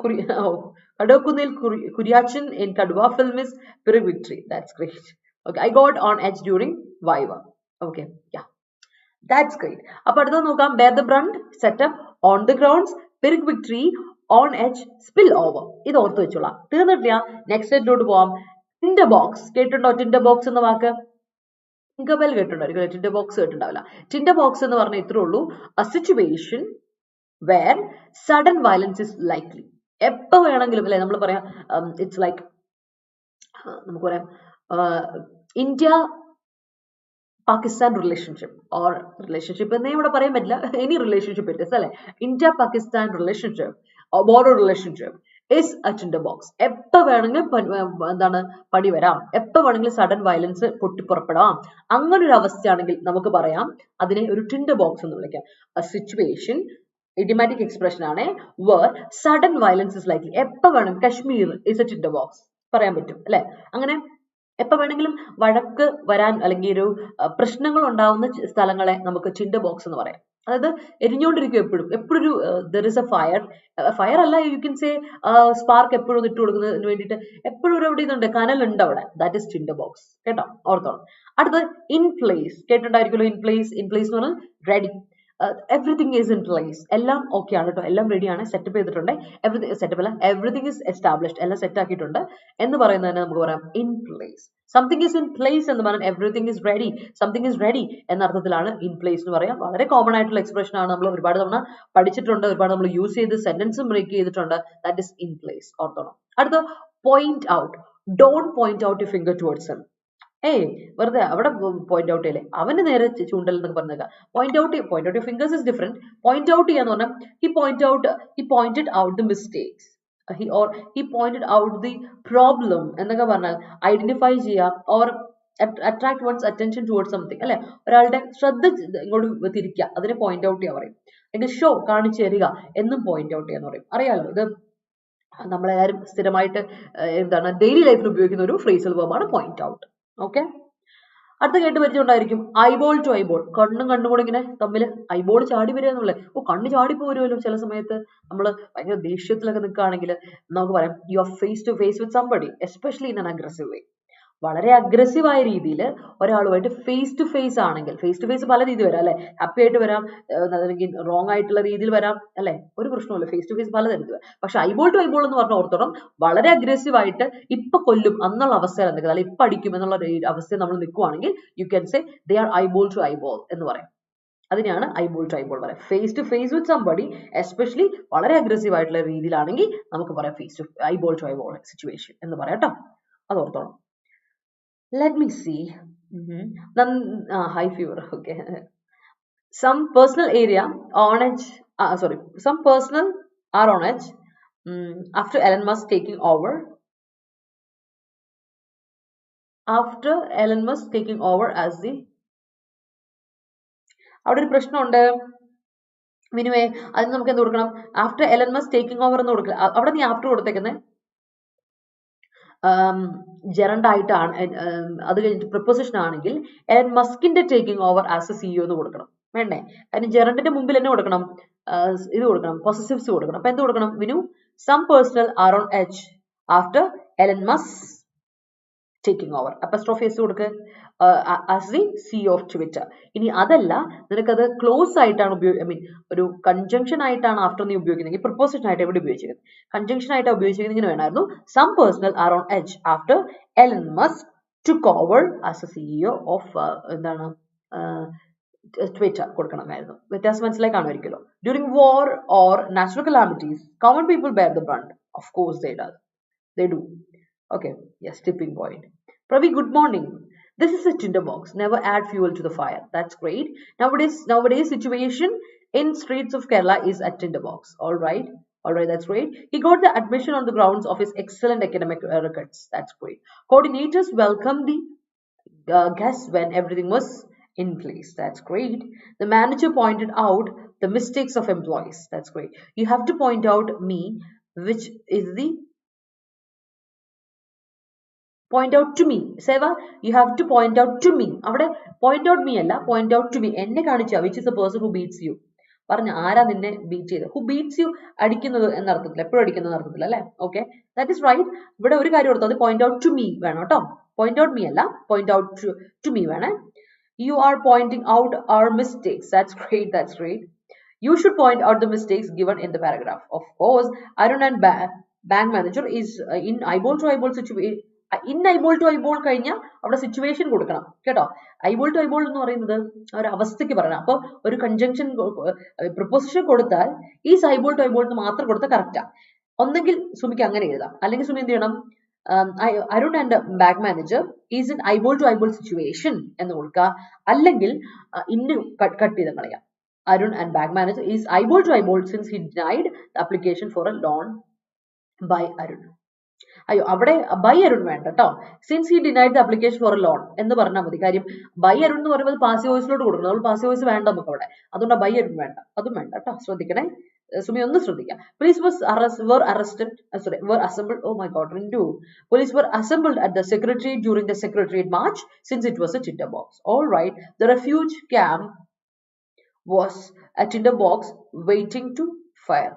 Kuriachin in Kadua film is Pyrrhic victory. That's great. Okay, I got on edge during Viva. Okay, yeah, that's great. Appo adutha nokam, bear the brunt, set up on the grounds, Pyrrhic victory, on edge, spill over. Idu orthu vecholla. Thirnilla, next slide lodu povam. Tinder box. Kettundo tinder box enna vaakku? Tinkerbell kettundo, tinder box kettundavilla. Tinder box ennu parna ithre ullu, a situation where sudden violence is likely. എപ്പോൾ വേണമെങ്കിലും അല്ലെ നമ്മൾ പറയാം, it's like നമുക്ക് പറയാം India Pakistan relationship or relationship എന്നേ ഇവിടെ പറയാൻ പറ്റില്ല, any relationship it is അല്ലെ, India-Pakistan relationship or border relationship is a tinderbox. എപ്പോൾ വേണമെങ്കിലും എന്താണ് പണി വരാം, എപ്പോൾ വേണമെങ്കിലും സഡൻ വയലൻസ് പൊട്ടിപ്പുറപ്പെടാം. അങ്ങനെ ഒരു അവസ്ഥയാണെങ്കിൽ നമുക്ക് പറയാം അതിനെ ഒരു ടിൻഡർ ബോക്സ് എന്ന് വിളിക്കാം. a situation idiomatic expression ആണ് where sudden violence is likely. എപ്പോൾ വേണം, Kashmir is a tinder box പറയാൻ പറ്റും അല്ലെ. അങ്ങനെ എപ്പോൾ വേണമെങ്കിലും വഴക്ക് വരാൻ അല്ലെങ്കിൽ ഒരു പ്രശ്നങ്ങൾ ഉണ്ടാവുന്ന സ്ഥലങ്ങളെ നമുക്ക് ടിൻഡർ ബോക്സ് എന്ന് പറയാം. അതായത് എരിഞ്ഞുകൊണ്ടിരിക്കും എപ്പോഴും ഒരു there is a fire അല്ല, യു കെൻ സേ സ്പാർക്ക് എപ്പോഴും ഇട്ട് കൊടുക്കുന്നതിന് വേണ്ടിയിട്ട് എപ്പോഴും ഒരു എവിടെ ഇതുണ്ട്, കനലുണ്ട് അവിടെ, ദാറ്റ് ഇസ് ടിൻഡർ ബോക്സ്. കേട്ടോ, ഓർത്തോളം. അടുത്തത് ഇൻ പ്ലേസ്, കേട്ടിട്ടുണ്ടായിരിക്കുമല്ലോ. ഇൻ പ്ലേസ് എന്ന് പറഞ്ഞാൽ ready. everything is in place. എല്ലാം ഓക്കെ ആണ് കേട്ടോ, എല്ലാം റെഡിയാണ്, സെറ്റപ്പ് ചെയ്തിട്ടുണ്ട്. എവറിത്തിങ് ഇസ് എസ്റ്റാബ്ലിഷ്ഡ്, എല്ലാം സെറ്റ് ആക്കിയിട്ടുണ്ട് എന്ന് പറയുന്നതിന് നമുക്ക് പറയാം in place. Something is in place എന്ന് പറഞ്ഞാൽ everything is ready, something is ready എന്ന അർത്ഥത്തിലാണ് ഇൻ പ്ലേസ് എന്ന് പറയാം. വളരെ കോമൺ ആയിട്ടുള്ള എക്സ്പ്രഷൻ ആണ്, നമ്മൾ ഒരുപാട് തവണ പഠിച്ചിട്ടുണ്ട്, ഒരുപാട് നമ്മൾ യൂസ് ചെയ്ത് സെന്റൻസും ബ്രേക്ക് ചെയ്തിട്ടുണ്ട്. ദാറ്റ് ഇസ് ഇൻ പ്ലേസ്, ഓർത്തോണം. അടുത്ത point out. Don't point out you finger towards him. വെറുതെ അവിടെ പോയിന്റ് ഔട്ട് ചെയ്യല്ലേ, അവന് നേരെ ചൂണ്ടൽ എന്നൊക്കെ പറഞ്ഞേക്കാം. Point out your fingers is different. Point out ചെയ്യാന്ന് പറഞ്ഞാൽ he pointed out the mistakes, he pointed out the problem എന്നൊക്കെ പറഞ്ഞാൽ ഐഡന്റിഫൈ ചെയ്യാം or attract one's attention towards something അല്ലെ, ഒരാളുടെ ശ്രദ്ധ ഇങ്ങോട്ട് തിരിക്കുക, അതിനെ പോയിന്റ് ഔട്ട് ചെയ്യാൻ പറയും. അല്ലെങ്കിൽ ഷോ, കാണിച്ചു തരിക എന്നും പോയിന്റ് ഔട്ട് ചെയ്യാന്ന് പറയും. അറിയാലോ, ഇത് നമ്മളെല്ലാവരും സ്ഥിരമായിട്ട് എന്താണ് ഡെയിലി ലൈഫിൽ ഉപയോഗിക്കുന്ന ഒരു ഫ്രേസൽ വെർബാണ് പോയിന്റ് ഔട്ട്. ഓക്കെ, അടുത്ത കേട്ട് പരിചയമുണ്ടായിരിക്കും ഐബോൾ ടു ഐബോൾ. കണ്ണും കണ്ണും കൂടെ ഇങ്ങനെ തമ്മിൽ ഐബോൾ ചാടി വരിക എന്നുള്ളത്. കണ്ണ് ചാടി പോരുമല്ലോ ചില സമയത്ത് നമ്മൾ ഭയങ്കര ദേഷ്യത്തിലൊക്കെ നിൽക്കുകയാണെങ്കിൽ നമുക്ക് പറയാം you are face to face with somebody, especially in an aggressive way. വളരെ അഗ്രസീവായ രീതിയിൽ ഒരാളുമായിട്ട് ഫേസ് ടു ഫേസ് ആണെങ്കിൽ, ഫേസ് ടു ഫേസ് പല രീതി വരാം അല്ലെ, ഹാപ്പി ആയിട്ട് വരാം, അല്ലെങ്കിൽ റോങ് ആയിട്ടുള്ള രീതിയിൽ വരാം അല്ലെ, ഒരു പ്രശ്നമില്ല, ഫേസ് ടു ഫേസ് പലതരത്തിൽ വരാം. പക്ഷെ ഐബോൾ ടു ഐബോൾ എന്ന് പറഞ്ഞ ഓർത്തോളം വളരെ അഗ്രസീവ് ആയിട്ട് ഇപ്പൊ കൊല്ലും എന്നുള്ള അവസ്ഥയിൽ നിൽക്കുന്നത്, അല്ലെങ്കിൽ ഇപ്പൊ അടിക്കും എന്നുള്ള അവസ്ഥയിൽ നമ്മൾ നിൽക്കുവാണെങ്കിൽ you can say they are eyeball to eyeball എന്ന് പറയാം. അതിനെയാണ് ഐബോൾ ടു ഐബോൾ പറയാം. Face to face with somebody, especially വളരെ അഗ്രസീവ് ആയിട്ടുള്ള രീതിയിലാണെങ്കിൽ നമുക്ക് പറയാം face to eyeball to eyeball situation എന്ന് പറയാം കേട്ടോ, അത് ഓർത്തോളം. Let me see. High fever. Okay. Some personal area on edge. Some personal are on edge after Elon Musk taking over. After Elon Musk taking over as the. അവിടെ ഒരു പ്രശ്നമുണ്ട് മിനുവേ, അതിന് നമുക്ക് എന്ത് കൊടുക്കണം? After Elon Musk taking over എന്ന് കൊടുക്കുക. അവിടെ നീ ആഫ്റ്റർ കൊടുത്തേക്കുന്നത് ജെറണ്ട് ആയിട്ടാണ്, അത് കഴിഞ്ഞിട്ട് പ്രിപ്പോസിഷൻ ആണെങ്കിൽ എലൻ മസ്കിന്റെ taking over as a CEO എന്ന് കൊടുക്കണം, വേണ്ടേ? കാരണം ജെറണ്ടിന്റെ മുമ്പിൽ തന്നെ കൊടുക്കണം, ഇത് കൊടുക്കണം, പൊസസീവ്സ് കൊടുക്കണം. അപ്പൊ എന്ത് കൊടുക്കണം Vinu? Some personnel are on edge after Elon Musk taking over, apostrophe S കൊടുക്കുക as the CEO of Twitter. ഇനി അതല്ല, നിനക്കത് ക്ലോസ് ആയിട്ടാണ് ഒരു കൺജങ്ഷൻ ആയിട്ടാണ് ആഫ്റ്റർ നീ ഉപയോഗിക്കുന്നെങ്കിൽ പ്രിപ്പോസിഷൻ ആയിട്ട് എവിടെ ഉപയോഗിച്ചിരിക്കുന്നത്? കൺജങ്ഷൻ ആയിട്ടാണ് ഉപയോഗിച്ചിരിക്കുന്നത്. ഇങ്ങനെ വേണമായിരുന്നു, some personnel are on edge after Elon Musk took over as a CEO of എന്താണ് ട്വിറ്റർ കൊടുക്കണമായിരുന്നു. വ്യത്യാസം മനസ്സിലായി കാണുമായിരിക്കുമല്ലോ. During war or natural calamities common people bear the brunt. Of course they do. Okay, yes, tipping point. Pravi, good morning. This is a tinder box. Never add fuel to the fire. That's great. Nowadays situation in streets of Kerala is a tinder box. All right, that's great. He got the admission on the grounds of his excellent academic records. That's great. Coordinators welcomed the guests when everything was in place. That's great. The manager pointed out the mistakes of employees. That's great. You have to point out me, which is the point out to me. Seva, you have to point out to me. അവിടെ point out me അല്ല, point out to me. എന്നെ കാണിച്ചാ, which is the person who beats you. പറഞ്ഞ ആരാ നിന്നെ beat ചെയ്ത്? who beats you അടിക്കുന്നത് എന്ന അർത്ഥത്തിൽ, എപ്പോഴും അടിക്കുന്നത് അർത്ഥത്തിൽ അല്ലെ. Okay, that is right. ഇവിടെ ഒരു കാര്യം ഓർത്തോ, അത് point out to me വേണം കേട്ടോ. point out me അല്ല, point out to me വേണേ. You are pointing out our mistakes. That's great. You should point out the mistakes given in the paragraph. Of course, Arun and bank manager is in eyeball to eyeball situation. In eyeball to eyeball കഴിഞ്ഞാൽ അവിടെ situation കൊടുക്കണം കേട്ടോ. Eyeball to eyeball എന്ന് പറയുന്നത് ഒരു അവസ്ഥയ്ക്ക് പറയണം. അപ്പോൾ ഒരു കൺജങ്ഷൻ പ്രിപ്പോസിഷൻ കൊടുത്താൽ ഈസ് ഐബോൾ ടു ഐബോൾ എന്ന് മാത്രം കൊടുത്താൽ കറക്റ്റാ. ഒന്നെങ്കിൽ സുമിക്ക് അങ്ങനെ എഴുതാം, അല്ലെങ്കിൽ സുമി എന്ത് ചെയ്യണം, Arun and bag manager is in eyeball to eyeball situation എന്ന് കൊടുക്കുക, അല്ലെങ്കിൽ ഇന്ന് കട്ട് ചെയ്ത് കളയാം. Arun and bag manager is eyeball to eyeball since he denied the application for a loan by Arun. അയ്യോ, അവിടെ ബൈ അരുൺ വേണ്ട കേട്ടോ. Since he denied the application for A loan എന്ന് പറഞ്ഞാൽ മതി. കാര്യം ബൈ അരുൺ എന്ന് പറയുമ്പോൾ പാസീവ് വോയിസിലോട്ട് കൊടുക്കണം. നമ്മൾ പാസീവ് വോയിസ് വേണ്ട നമുക്ക് അവിടെ, അതുകൊണ്ട് ബൈ അരുൺ വേണ്ട, അതും വേണ്ട കേട്ടോ. ശ്രദ്ധിക്കണേ, സുമി ഒന്ന് ശ്രദ്ധിക്കാം. Police were assembled. Oh my God, Rindu. Police were assembled at the secretariat during the secretariat march since it was a tinder box. All right, the refuge camp was a tinder box waiting to fire.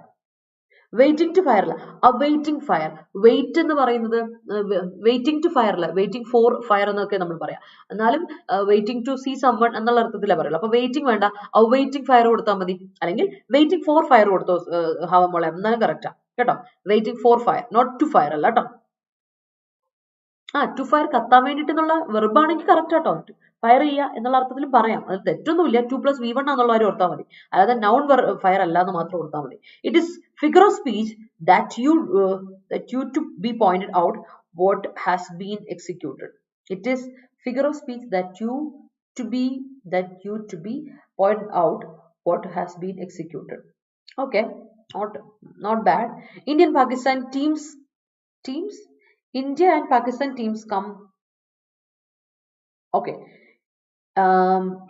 Waiting to fire അല്ല, awaiting fire. Wait എന്ന് പറയുന്നത് waiting to fire അല്ല, waiting for fire എന്നൊക്കെ നമ്മൾ പറയാം. എന്നാലും waiting to see someone എന്നുള്ള അർത്ഥത്തിലാണ് പറയുള്ളൂ. അപ്പൊ വെയിറ്റിംഗ് വേണ്ട, അവൈറ്റിംഗ് ഫയർ കൊടുത്താൽ മതി, അല്ലെങ്കിൽ വെയിറ്റിംഗ് ഫോർ ഫയർ കൊടുത്തോ ഹവമോളെ, എന്നാലും കറക്റ്റാ കേട്ടോ. Waiting for fire, not to fire അല്ല കേട്ടോ. ടു ഫയർ കത്താൻ വേണ്ടിട്ട് എന്നുള്ള വെർബാണെങ്കിൽ കറക്റ്റ് ആട്ടോ. ഫയർ ചെയ്യുക എന്നുള്ള അർത്ഥത്തിൽ പറയാം, അത് തെറ്റൊന്നുമില്ല. 2+V1 എന്നുള്ള കാര്യം ഓർത്താൽ മതി, അല്ലാതെ നൗൺ ഫയർ അല്ല എന്ന് മാത്രം ഓർത്താൽ മതി. It is figure of speech that you to be pointed out what has been executed. It is figure of speech that you to be pointed out what has been executed. Okay, not bad. India and Pakistan teams India and Pakistan teams come. Okay,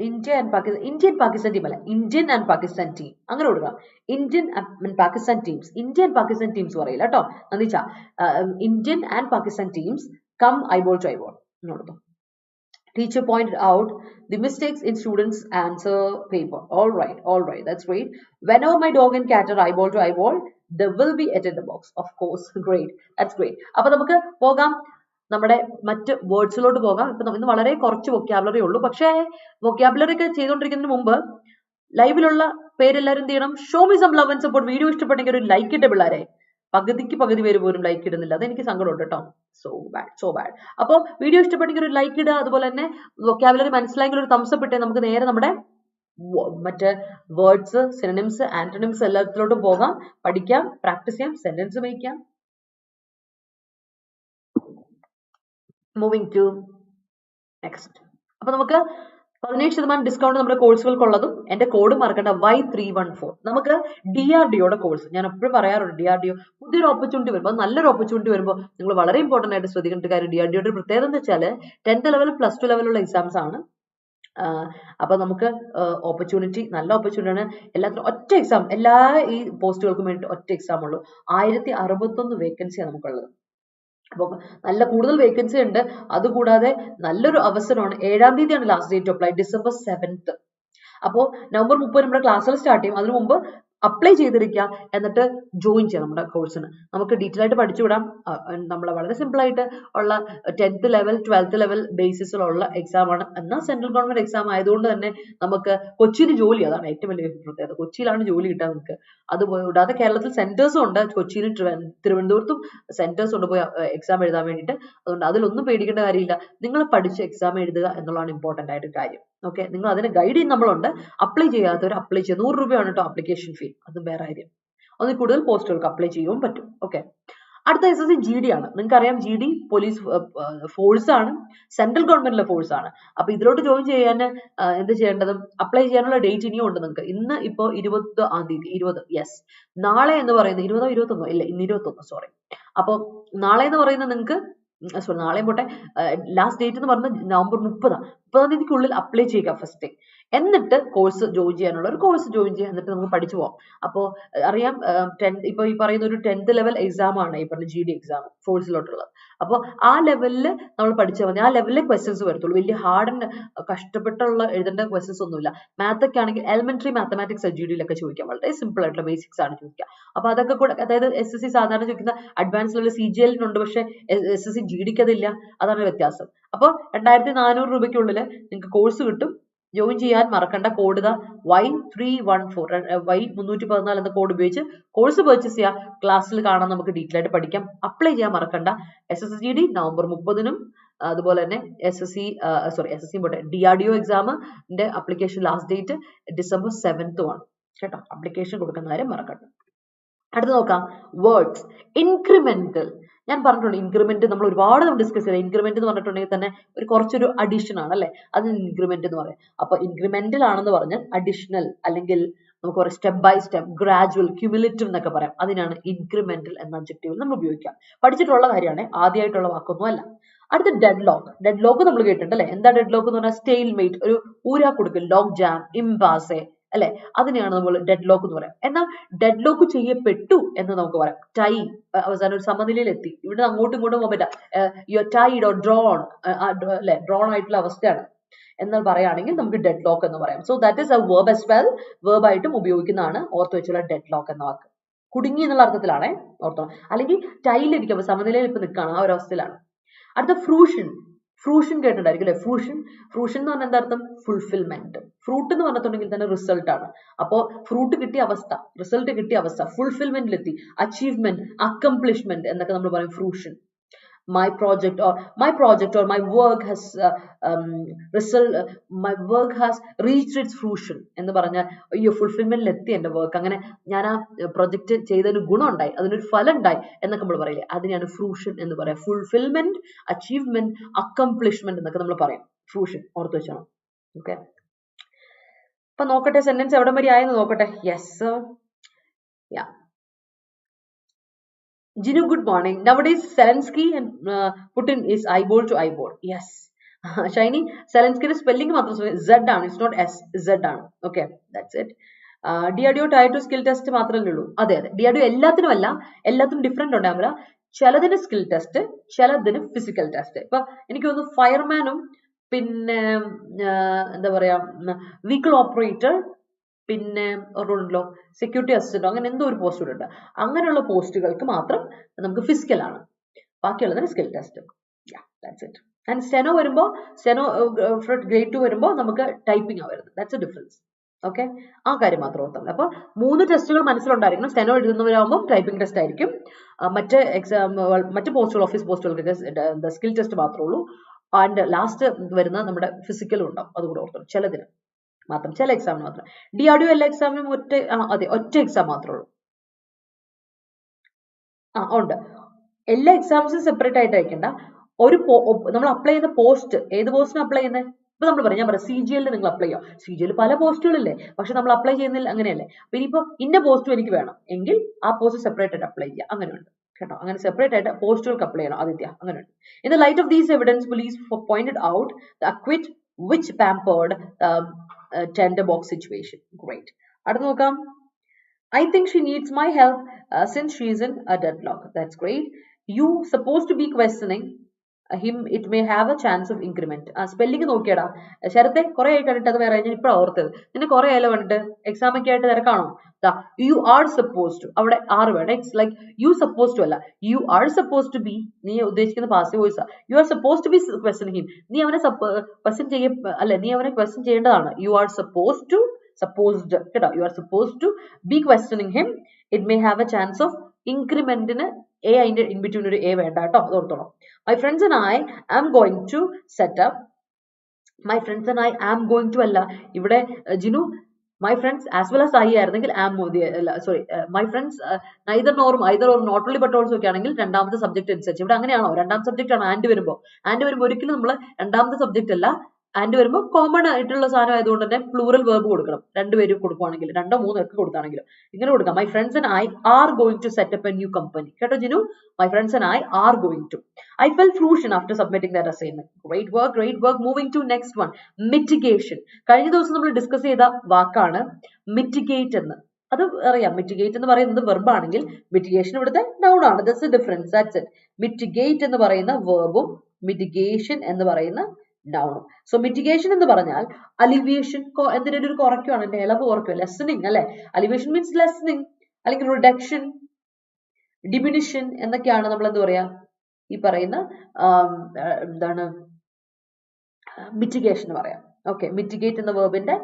Indian Pakistan team അല്ല, Indian and Pakistan team അങ്ങനെ കൊടുക്കാം. Indian and Pakistan teams പറയില്ല കേട്ടോ. എന്താ Indian and Pakistan teams come eyeball to eyeball എന്ന് കൊടുത്തു. Teacher pointed out the mistakes in students' answer paper. All right, that's great. Whenever my dog and cat are eyeball to eyeball, there will be a tinder box. Of course, great. That's great. അപ്പോൾ നമുക്ക് പോകാം, നമ്മുടെ മറ്റ് വേർഡ്സിലോട്ട് പോകാം. ഇപ്പൊ ഇന്ന് വളരെ കുറച്ച് വൊക്കാബുലറി ഉള്ളൂ. പക്ഷേ വൊക്കാബുലറി ഒക്കെ ചെയ്തുകൊണ്ടിരിക്കുന്നതിന് മുമ്പ് ലൈവിലുള്ള പേരെല്ലാവരും എന്ത് ചെയ്യണം? Show me some love and support. Video ഇഷ്ടപ്പെട്ടെങ്കിൽ ഒരു ലൈക്ക് ഇട്ട പിള്ളേരെ, പകുതി പേര് പോലും ലൈക്ക് ഇടുന്നില്ല. അതെനിക്ക് സങ്കടമുണ്ട് കേട്ടോ. So bad. അപ്പോൾ വീഡിയോ ഇഷ്ടപ്പെട്ടെങ്കിൽ ഒരു ലൈക്ക് ഇടുക. അതുപോലെ തന്നെ വൊക്കാബുലറി മനസ്സിലായെങ്കിൽ ഒരു തംസ് അപ്പ് ഇട്ടേ. നമുക്ക് നേരെ നമ്മുടെ മറ്റേ വേർഡ്സ്, സിനോണിംസ്, ആന്റണിംസ് എല്ലാത്തിലോട്ടും പോകാം, പഠിക്കാം, പ്രാക്ടീസ് ചെയ്യാം, സെന്റൻസ് മേക്കാം. Moving to next. അപ്പൊ നമുക്ക് 17% ഡിസ്കൗണ്ട് നമ്മുടെ കോഴ്സുകൾക്കുള്ളതും എന്റെ കോഡ് മറക്കണ്ട Y314. നമുക്ക് DRDOയുടെ കോഴ്സ്, ഞാൻ എപ്പോഴും പറയാറുണ്ട്, DRDO പുതിയൊരു ഓപ്പർച്യൂണിറ്റി വരുമ്പോൾ, നല്ലൊരു ഓപ്പർച്യൂണിറ്റി വരുമ്പോൾ നിങ്ങൾ വളരെ ഇമ്പോർട്ടന്റ് ആയിട്ട് ശ്രദ്ധിക്കേണ്ട കാര്യം, DRDOയുടെ പ്രത്യേകത എന്ന് വെച്ചാൽ 10th ലെവൽ +2 ലെവലുള്ള എക്സാംസ് ആണ്. അപ്പൊ നമുക്ക് ഓപ്പർച്യൂണിറ്റി, നല്ല ഓപ്പർച്യൂണിറ്റി ആണ്. എല്ലാത്തിനും ഒറ്റ എക്സാം, എല്ലാ ഈ പോസ്റ്റുകൾക്കും വേണ്ടി ഒറ്റ എക്സാം ഉള്ളൂ. 1061 വേക്കൻസിയാണ് നമുക്കുള്ളത്. അപ്പൊ നല്ല കൂടുതൽ വേക്കൻസി ഉണ്ട്. അതുകൂടാതെ നല്ലൊരു അവസരമാണ്. 7-ാം തീയതിയാണ് last date apply, December 7th. അപ്പോൾ November 30 നമ്മുടെ ക്ലാസ്സുകൾ സ്റ്റാർട്ട് ചെയ്യും. അതിനു മുമ്പ് അപ്ലൈ ചെയ്തിരിക്കുക, എന്നിട്ട് ജോയിൻ ചെയ്യാം നമ്മുടെ കോഴ്സിന്. നമുക്ക് ഡീറ്റെയിൽ ആയിട്ട് പഠിച്ചു വിടാം. നമ്മളെ വളരെ സിമ്പിൾ ആയിട്ട് ഉള്ള 10th level 12th level ബേസിസിലുള്ള exam ആണ്. എന്നാൽ സെൻട്രൽ ഗവൺമെന്റ് എക്സാം ആയതുകൊണ്ട് തന്നെ നമുക്ക് കൊച്ചിയിൽ ജോലി, അതാണ് ഏറ്റവും വലിയ പ്രത്യേകത. കൊച്ചിയിലാണ് ജോലി കിട്ടാൻ നമുക്ക്. അതുകൂടാതെ കേരളത്തിൽ സെന്റേഴ്സും ഉണ്ട്, കൊച്ചിയിലും തിരുവനന്തപുരത്തും സെന്റേഴ്സ് ഉണ്ട് പോയി എക്സാം എഴുതാൻ വേണ്ടിയിട്ട്. അതുകൊണ്ട് അതിലൊന്നും പേടിക്കേണ്ട കാര്യമില്ല. നിങ്ങൾ പഠിച്ച് എക്സാം എഴുതുക എന്നുള്ളതാണ് ഇമ്പോർട്ടന്റ് ആയിട്ട് കാര്യം. ഓക്കെ, നിങ്ങൾ അതിന് ഗൈഡ് ചെയ്യുന്ന നമ്മളുണ്ട്. അപ്ലൈ ചെയ്യാത്തവർ അപ്ലൈ ചെയ്യുക. 100 രൂപയാണ് കേട്ടോ അപ്ലിക്കേഷൻ ഫീ. അത് വേറെ കാര്യം. അതിൽ കൂടുതൽ പോസ്റ്റുകൾക്ക് അപ്ലൈ ചെയ്യാൻ പറ്റും. ഓക്കെ, അടുത്ത SSC GD ആണ്. നിങ്ങൾക്കറിയാം, GD പോലീസ് ഫോഴ്സ് ആണ്, സെൻട്രൽ ഗവൺമെന്റിലെ ഫോഴ്സ് ആണ്. അപ്പൊ ഇതിലോട്ട് ജോയിൻ ചെയ്യാൻ എന്ത് ചെയ്യേണ്ടതും, അപ്ലൈ ചെയ്യാനുള്ള ഡേറ്റ് ഇനിയും ഉണ്ട് നിങ്ങൾക്ക്. ഇന്ന് ഇപ്പോ 20-ാം തീയതി, 20, യെസ്. നാളെ എന്ന് പറയുന്നത് 20-ഓ 21-ഓ ഇല്ല, ഇന്ന് 21, സോറി. അപ്പൊ നാളെ എന്ന് പറയുന്നത് നിങ്ങൾക്ക്, സോറി നാളെയും പോട്ടെ, ലാസ്റ്റ് ഡേറ്റ് എന്ന് പറഞ്ഞാൽ November 30-ാം തീയതിക്കുള്ളിൽ അപ്ലൈ ചെയ്യുക ഫസ്റ്റ്. എന്നിട്ട് കോഴ്സ് ജോയിൻ ചെയ്യാനുള്ള ഒരു കോഴ്സ് ജോയിൻ ചെയ്യുക, എന്നിട്ട് നമുക്ക് പഠിച്ചു പോകാം. അപ്പോൾ അറിയാം, ഇപ്പൊ ഈ പറയുന്ന ഒരു 10th ലെവൽ എക്സാം ആണ് ഈ പറഞ്ഞ GD എക്സാം ഫോഴ്സിലോട്ടുള്ളത്. അപ്പോൾ ആ ലെവലിൽ നമ്മൾ പഠിച്ചാൽ മതി. ആ ലെവലിലെ ക്വസ്റ്റ്യൻസ് വരത്തുള്ളൂ. വലിയ ഹാർഡ് ആൻഡ് കഷ്ടപ്പെട്ടുള്ള എഴുതേണ്ട ക്വസ്റ്റ്യൻസ് ഒന്നുമില്ല. മാത്തൊക്കെ ആണെങ്കിൽ എലിമെന്ററി മാത്തമാറ്റിക്സ് GDയിലൊക്കെ ചോദിക്കാം. വളരെ സിമ്പിൾ ആയിട്ടുള്ള ബേസിക്സ് ആണ് ചോദിക്കുക. അപ്പൊ അതൊക്കെ കൂടെ, അതായത് SSC സാധാരണ ചോദിക്കുന്ന അഡ്വാൻസ് ലെവൽ CGL-നുണ്ട്, പക്ഷേ SSC GDക്ക് അതില്ല. അതാണ് വ്യത്യാസം. അപ്പോൾ 2400 രൂപയ്ക്കുള്ളിൽ നിങ്ങൾക്ക് കോഴ്സ് കിട്ടും. ജോയിൻ ചെയ്യാൻ മറക്കണ്ട. കോഡ് ഇതാ Y314, Y314 എന്ന കോഡ് ഉപയോഗിച്ച് കോഴ്സ് പർച്ചേസ് ചെയ്യുക. ക്ലാസ്സിൽ കാണാൻ നമുക്ക് ഡീറ്റെയിൽ ആയിട്ട് പഠിക്കാം. അപ്ലൈ ചെയ്യാൻ മറക്കണ്ട. SSC GD November 30-നും അതുപോലെ തന്നെ SSC പോട്ടെ, DRDO എക്സാമിന്റെ application last date December 7th ആണ് കേട്ടോ. അപ്ലിക്കേഷൻ കൊടുക്കുന്ന കാര്യം മറക്കണ്ട. അടുത്ത് നോക്കാം, വേർഡ്സ്. ഇൻക്രിമെന്റൽ. ഞാൻ പറഞ്ഞിട്ടുണ്ട് ഇൻക്രിമെന്റ് നമ്മൾ ഒരുപാട് ഡിസ്കസ് ചെയ്തത്. ഇൻക്രിമെന്റ് എന്ന് പറഞ്ഞിട്ടുണ്ടെങ്കിൽ തന്നെ കുറച്ചൊരു അഡീഷൻ ആണ് അല്ലെ, അതിന് ഇൻക്രിമെന്റ് എന്ന് പറയാം. അപ്പൊ ഇൻക്രിമെന്റൽ ആണെന്ന് പറഞ്ഞാൽ അഡീഷണൽ അല്ലെങ്കിൽ നമുക്ക് പറയാം step by step, gradual, cumulative എന്നൊക്കെ പറയാം. അതിനാണ് ഇൻക്രിമെന്റൽ എന്ന അഡ്ജക്റ്റീവ് നമ്മൾ ഉപയോഗിക്കാം. പഠിച്ചിട്ടുള്ള കാര്യമാണ്, ആദ്യമായിട്ടുള്ള വാക്കൊന്നും അല്ല. അടുത്ത ഡെഡ് ലോക്ക്. ഡെഡ് ലോക്ക് നമ്മൾ കേട്ടിട്ടുണ്ട് അല്ലെ. എന്താ ഡെഡ് ലോക്ക് എന്ന് പറഞ്ഞാൽ സ്റ്റെയിൽ മെയ്റ്റ്, ഒരു ഊരാ കൊടുക്കൽ, ലോക്ക് ജാം, ഇംപാസെ അല്ലെ, അതിനെയാണ് നമ്മൾ ഡെഡ് ലോക്ക് എന്ന് പറയാം. എന്നാൽ ഡെഡ് ലോക്ക് ചെയ്യപ്പെട്ടു എന്ന് നമുക്ക് പറയാം. ടൈ അവസാനം ഒരു സമനിലയിൽ എത്തി, ഇവിടെ അങ്ങോട്ടും ഇങ്ങോട്ടും പോകാൻ പറ്റാ, യു ടൈഡ് ഓർ ഡ്രോൺ അല്ലെ, ഡ്രോൺ ആയിട്ടുള്ള അവസ്ഥയാണ് എന്ന് പറയുകയാണെങ്കിൽ നമുക്ക് ഡെഡ് ലോക്ക് എന്ന് പറയാം. So that is A verb as well. Verb ആയിട്ടും ഉപയോഗിക്കുന്നതാണ് ഓർത്ത് വെച്ചുള്ള ഡെഡ് ലോക്ക് എന്ന വാക്ക്. കുടുങ്ങി എന്നുള്ള അർത്ഥത്തിലാണേ, ഓർത്തോ. അല്ലെങ്കിൽ ടൈലിരിക്കും, സമനിലയിൽ ഇപ്പൊ നിൽക്കുകയാണ്, ആ ഒരു അവസ്ഥയിലാണ്. അടുത്ത ഫ്രൂഷൻ. ഫ്രൂഷൻ കേട്ടിട്ടുണ്ടായിരിക്കും അല്ലെ. ഫ്രൂഷൻ എന്ന് പറഞ്ഞാൽ എന്താ അർത്ഥം? ഫുൾഫിൽമെന്റ്. ഫ്രൂട്ട് എന്ന് പറഞ്ഞിട്ടുണ്ടെങ്കിൽ തന്നെ റിസൾട്ട് ആണ്. അപ്പോ ഫ്രൂട്ട് കിട്ടിയ അവസ്ഥ, റിസൾട്ട് കിട്ടിയ അവസ്ഥ, ഫുൾഫിൽമെന്റിലെത്തി, അച്ചീവ്മെന്റ്, അക്കംപ്ലിഷ്മെന്റ് എന്നൊക്കെ നമ്മൾ പറയും ഫ്രൂഷൻ. my project or my work has my work has reached its fruition എന്ന് പറഞ്ഞാൽ അയ്യോ ഫുൾഫിൽമെന്റിൽ എത്തി എന്റെ വർക്ക്, അങ്ങനെ ഞാൻ ആ പ്രൊജക്ട് ചെയ്തതിന് ഗുണം ഉണ്ടായി, അതിനൊരു ഫലം ഉണ്ടായി എന്നൊക്കെ നമ്മൾ പറയില്ലേ, അതിനെയാണ് ഫ്രൂഷൻ എന്ന് പറയാം. ഫുൾഫിൽമെന്റ്, അച്ചീവ്മെന്റ്, അക്കംപ്ലിഷ്മെന്റ് എന്നൊക്കെ നമ്മൾ പറയും. ഫ്രൂഷൻ ഓർത്ത് വെച്ചോണം. ഓക്കെ, അപ്പൊ നോക്കട്ടെ സെന്റൻസ് എവിടെ വരെ ആയെന്ന് നോക്കട്ടെ. Yes, yeah. Jinu, good morning. Nowadays, Zelensky and Putin is eyeball to eyeball. Yes. Shiny, Zelensky spelling Z down. It's not S, Z down. Okay, that's it. DRDO tied to skill test മാത്രമല്ലേ ഉള്ളൂ. അതെ അതെ, DRDO എല്ലാത്തിനുമല്ല, എല്ലാത്തിനും different ഉണ്ടാവില്ല. ചിലതിന് skill test, ചിലതിന് physical test. ഇപ്പൊ എനിക്ക് തോന്നുന്നു ഫയർമാനും പിന്നെ എന്താ പറയാ വെഹിക്കിൾ ഓപ്പറേറ്റർ, പിന്നെ ഒരെണ്ണമുണ്ടല്ലോ സെക്യൂരിറ്റി അസിസ്റ്റന്റ്, അങ്ങനെ എന്തോ ഒരു പോസ്റ്റ് ഉണ്ട്. അങ്ങനെയുള്ള പോസ്റ്റുകൾക്ക് മാത്രം നമുക്ക് ഫിസിക്കൽ ആണ്, ബാക്കിയുള്ളതിന് skill test. That's it. And steno വരുമ്പോൾ, സ്റ്റെനോ ഗ്രേഡ് 2 വരുമ്പോൾ നമുക്ക് ടൈപ്പിംഗ് ആ വരുന്നത്. That's A difference. ഓക്കെ, ആ കാര്യം മാത്രം ഓർത്താൽ. അപ്പൊ 3 ടെസ്റ്റുകൾ മനസ്സിലുണ്ടായിരിക്കണം. സ്റ്റെനോ എഴുതുന്നവരാകുമ്പോൾ ടൈപ്പിംഗ് ടെസ്റ്റ് ആയിരിക്കും. മറ്റ് മറ്റ് പോസ്റ്റുകൾ, ഓഫീസ് പോസ്റ്റുകൾക്ക് സ്കിൽ ടെസ്റ്റ് മാത്രമേ ഉള്ളൂ. ആൻഡ് ലാസ്റ്റ് വരുന്ന നമ്മുടെ ഫിസിക്കലും ഉണ്ടാവും, അതുകൂടെ ഓർത്തണം. ചിലതിന് മാത്രം, ചില എക്സാമിന് മാത്രം. DRDO എല്ലാ എക്സാമിനും ഒറ്റ എക്സാം മാത്രമേ ഉള്ളൂ. ഉണ്ട്. എല്ലാ എക്സാംസും സെപ്പറേറ്റ് ആയിട്ട് അയക്കണ്ട. നമ്മൾ അപ്ലൈ ചെയ്യുന്ന പോസ്റ്റ്, ഏത് പോസ്റ്റിന് അപ്ലൈ ചെയ്യുന്നത്? ഇപ്പൊ നമ്മൾ പറയാം, ഞാൻ പറയാം CGL നിങ്ങൾ അപ്ലൈ ചെയ്യാം. CGL പല പോസ്റ്റുകളില്ലേ, പക്ഷെ നമ്മൾ അപ്ലൈ ചെയ്യുന്നില്ല, അങ്ങനെയല്ലേ. അപ്പൊ ഇനിയിപ്പോ ഇന്ന പോസ്റ്റും എനിക്ക് വേണം എങ്കിൽ ആ പോസ്റ്റ് സെപ്പറേറ്റ് ആയിട്ട് അപ്ലൈ ചെയ്യുക, അങ്ങനെയുണ്ട് കേട്ടോ. അങ്ങനെ സെപ്പറേറ്റ് ആയിട്ട് പോസ്റ്റുകൾക്ക് അപ്ലൈ ചെയ്യണം, ആദിത്യ, അങ്ങനെയുണ്ട്. In the light of these evidence, police pointed out the acquit which pampered tender box situation. Great. അടുത്ത നോക്കാം. I think she needs my help since she is in a deadlock. That's great. You supposed to be questioning him. It may have a chance of increment. Spelling നോക്കിയടാ ശരത്തെ, കുറെ ആയി കണ്ടിട്ട്, അത് വേറെ ഞാൻ ഇപ്പഴാ ഓർത്തത്. നിന്നെ കുറെ ആയാലും കണ്ടിട്ട്, എക്സാം ഒക്കെ ആയിട്ട് തിരക്കാണോ? യു ആർ സപ്പോസ് ടു, അവിടെ ആറ് വേണം. It's like you suppose to അല്ല, you are suppose to be. നീ ഉദ്ദേശിക്കുന്ന പാസീവ് വോയിസാ. You are suppose to be question him. നീ അവനെ ക്വസ്റ്റ്യൻ അല്ലെ, നീ അവനെ ക്വസ്റ്റ്യൻ ചെയ്യേണ്ടതാണ്. You are suppose to, supposed കേട്ടോ, you are supposed to be questioning him. It may have a chance of incrementന് a അതിന്റെ in between ഒരു a വേണ്ട കേട്ടോ, അത് ഓർത്തോളാം. My friends and I am going to set up. My friends and I am going to അല്ല, ഇവിടെ Jinu my friends as well as I ആയിരുന്നെങ്കിൽ am sorry my friends neither nor either or not only but also ഒക്കെ ആണെങ്കിൽ രണ്ടാമത്തെ subject അനുസരിച്ച്. ഇവിടെ അങ്ങനെയാണോ? രണ്ടാം സബ്ജക്ട് ആണ് ആൻഡ് വരുമ്പോൾ. ആൻഡ് വരുമ്പോൾ ഒരിക്കലും നമ്മൾ രണ്ടാമത്തെ സബ്ജക്ട് അല്ല, ആൻഡ് വരുമ്പോൾ കോമൺ ആയിട്ടുള്ള സാധനം ആയതുകൊണ്ട് തന്നെ പ്ലൂറൽ വേർബ് കൊടുക്കണം. രണ്ടുപേരും കൊടുക്കുവാണെങ്കിൽ, 2 3 ഒക്കെ കൊടുത്താണെങ്കിലും ഇങ്ങനെ കൊടുക്കാം. My friends and I are going to set up a new company. കേട്ടോ Jinu? My friends and I are going to. I felt fruition after submitting that assignment. Great work, great work. Moving to next one, mitigation. കഴിഞ്ഞ ദിവസം നമ്മൾ discuss ചെയ്ത വാക്കാണ് mitigate എന്ന്. അത് അറിയാം, mitigate എന്ന് പറയുന്നത് വെർബ് ആണെങ്കിൽ mitigation ഇവിടുത്തെ noun ആണ്. That's the difference. That's it. Mitigate എന്ന് പറയുന്ന വെർബും mitigation എന്ന് പറയുന്ന noun. So mitigation എന്ന് പറഞ്ഞാൽ alleviation, എന്തിനൊരു ഒരു കുറയ്ക്കുവാണ്, എന്റെ ഇളവ് കുറയ്ക്കുക, lessening അല്ലെ. Alleviation means lessening, അല്ലെങ്കിൽ reduction, diminution എന്നൊക്കെയാണ് നമ്മൾ എന്ത് പറയാ ഈ പറയുന്ന എന്താണ് mitigation എന്ന് പറയാം. ഓക്കെ, mitigate എന്ന വെർബിന്റെ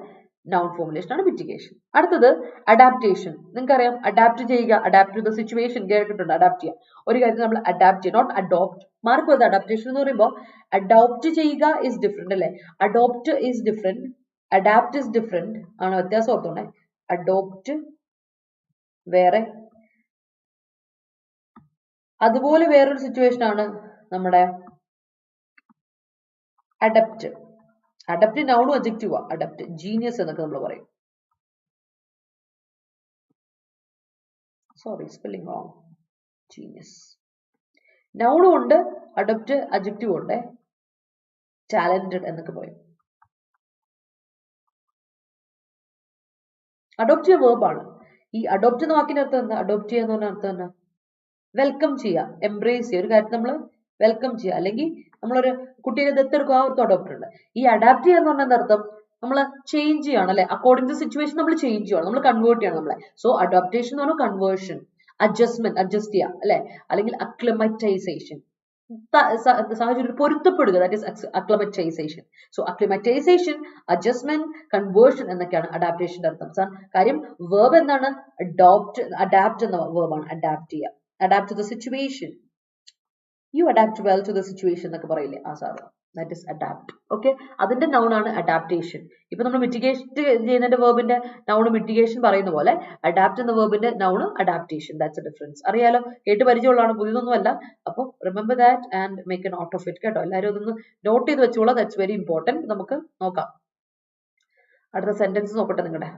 noun formulation ആണ് mitigation. അടുത്തത് adaptation. നിങ്ങൾക്കറിയാം അഡാപ്റ്റ് ചെയ്യുക, അഡാപ്റ്റ് ടു ദ സിറ്റുവേഷൻ കേട്ടിട്ടുണ്ട്. അഡാപ്റ്റ് ചെയ്യുക, ഒരു കാര്യത്തിൽ നമ്മൾ അഡാപ്റ്റ് ചെയ്യുക, നോട്ട് അഡോപ്റ്റ്. മാർക്ക് വരുന്നത് അഡാപ്റ്റേഷൻ എന്ന് പറയുമ്പോൾ അഡോപ്റ്റ് ചെയ്യുക ഇസ് ഡിഫറെന്റ് അല്ലെ. Adopt is different, adapt is different ആണ്, വ്യത്യാസം ഓർത്തോണ്ടേ. അഡോപ്റ്റ് വേറെ, അതുപോലെ വേറൊരു സിറ്റുവേഷൻ ആണ് നമ്മുടെ അഡപ്റ്റ്. അഡപ്റ്റ് നൗണും അഡ്ജക്റ്റീവാ. അഡപ്റ്റ് ജീനിയസ് എന്നൊക്കെ നമ്മൾ പറയും. Sorry, spelling wrong. ജീനിയസ് നൗണും ഉണ്ട്, അഡപ്റ്റ് അഡ്ജക്റ്റീവ് ഉണ്ട്. ടാലന്റഡ് എന്നൊക്കെ പറയും. അഡോപ്റ്റ് ചെയ്യുക വേർബാണ്. ഈ അഡോപ്റ്റ് എന്ന വാക്കിന്റെ അർത്ഥം എന്താ? അഡോപ്റ്റ് ചെയ്യുക എന്ന് പറഞ്ഞ അർത്ഥം എന്താ? വെൽക്കം ചെയ്യുക, എംബ്രേസ് ചെയ്യുക, ഒരു കാര്യത്തെ നമ്മൾ വെൽക്കം ചെയ്യുക. അല്ലെങ്കിൽ നമ്മളൊരു കുട്ടിയെ ദത്തെടുക്കുക, ആ ഒരു അഡോപ്റ്റ് ഉണ്ട്. ഈ അഡാപ്റ്റ് ചെയ്യുക എന്ന് പറഞ്ഞ എന്താ അർത്ഥം? നമ്മൾ ചേഞ്ച് ചെയ്യണം അല്ലെ, അക്കോർഡിംഗ് ടു സിറ്റുവേഷൻ നമ്മൾ ചേഞ്ച് ചെയ്യണം, നമ്മൾ കൺവേർട്ട് ചെയ്യണം നമ്മളെ. സോ അഡോപ്റ്റേഷൻ എന്ന് പറഞ്ഞാൽ കൺവേർഷൻ, അഡ്ജസ്റ്റ്മെന്റ്, അഡ്ജസ്റ്റ് ചെയ്യുക അല്ലെ, അല്ലെങ്കിൽ അക്ലിമറ്റൈസേഷൻ, സാഹചര്യം പൊരുത്തപ്പെടുക, that is acclimatisation. So acclimatisation, adjustment, conversion എന്നൊക്കെയാണ് അഡാപ്റ്റേഷന്റെ അർത്ഥം. കാര്യം വേർബ് എന്താണ്? അഡാപ്റ്റ് എന്ന വേർബാണ്. അഡാപ്റ്റ് ചെയ്യുക, adapt to the situation. You adapt well to the situation എന്നൊക്കെ പറയില്ലേ, ആ സാധനം, that is adapt. ഓക്കെ, അതിന്റെ noun ആണ് adaptation. ഇപ്പൊ നമ്മൾ mitigation ചെയ്യുന്നതിന്റെ വേർബിന്റെ noun mitigation പറയുന്ന പോലെ adapt എന്ന വേർബിന്റെ noun adaptation. That's a difference. അറിയാലോ, കേട്ട് പരിചയമുള്ളതാണ്, പുതിയതൊന്നും അല്ല. അപ്പോൾ remember that and make a note of it കേട്ടോ. എല്ലാവരും അതൊന്ന് നോട്ട് ചെയ്ത് വെച്ചോളാം. That's very important. നമുക്ക് നോക്കാം. അടുത്ത സെന്റൻസ് നോക്കട്ടെ നിങ്ങളുടെ.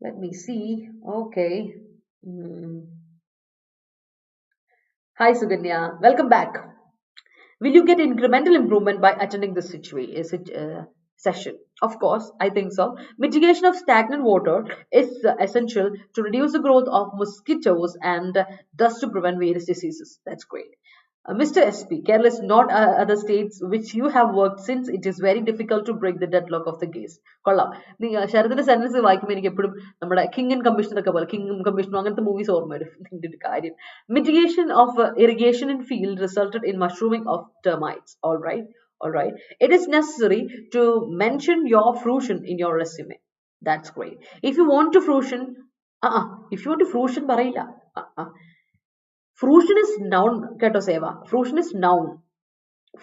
Let me see. Okay. Hi Suganya, welcome back. Will you get incremental improvement by attending this session? Of course, I think so. Mitigation of stagnant water is essential to reduce the growth of mosquitoes and thus to prevent various diseases. That's great. Mr. SP, careless not other states which you have worked since it is very difficult to break the deadlock of the case. കൊള്ളാം. ശരദിന്റെ sentence വായിക്കുമ്പോൾ എനിക്ക് എപ്പോഴും നമ്മുടെ king and commission ഒക്കെ പോലെ, കിങ്ങും കമ്മീഷനും അങ്ങനത്തെ movies ഓർമ്മ വരും. ഇതിന്റെ ഒരു കാര്യം, mitigation of irrigation in field resulted in mushrooming of termites. All right. It is necessary to mention your fruition in your resume. That's great. If you want to fruition പറയില്ല. Fruition is noun കേട്ടോ സേവ. Fruition is noun.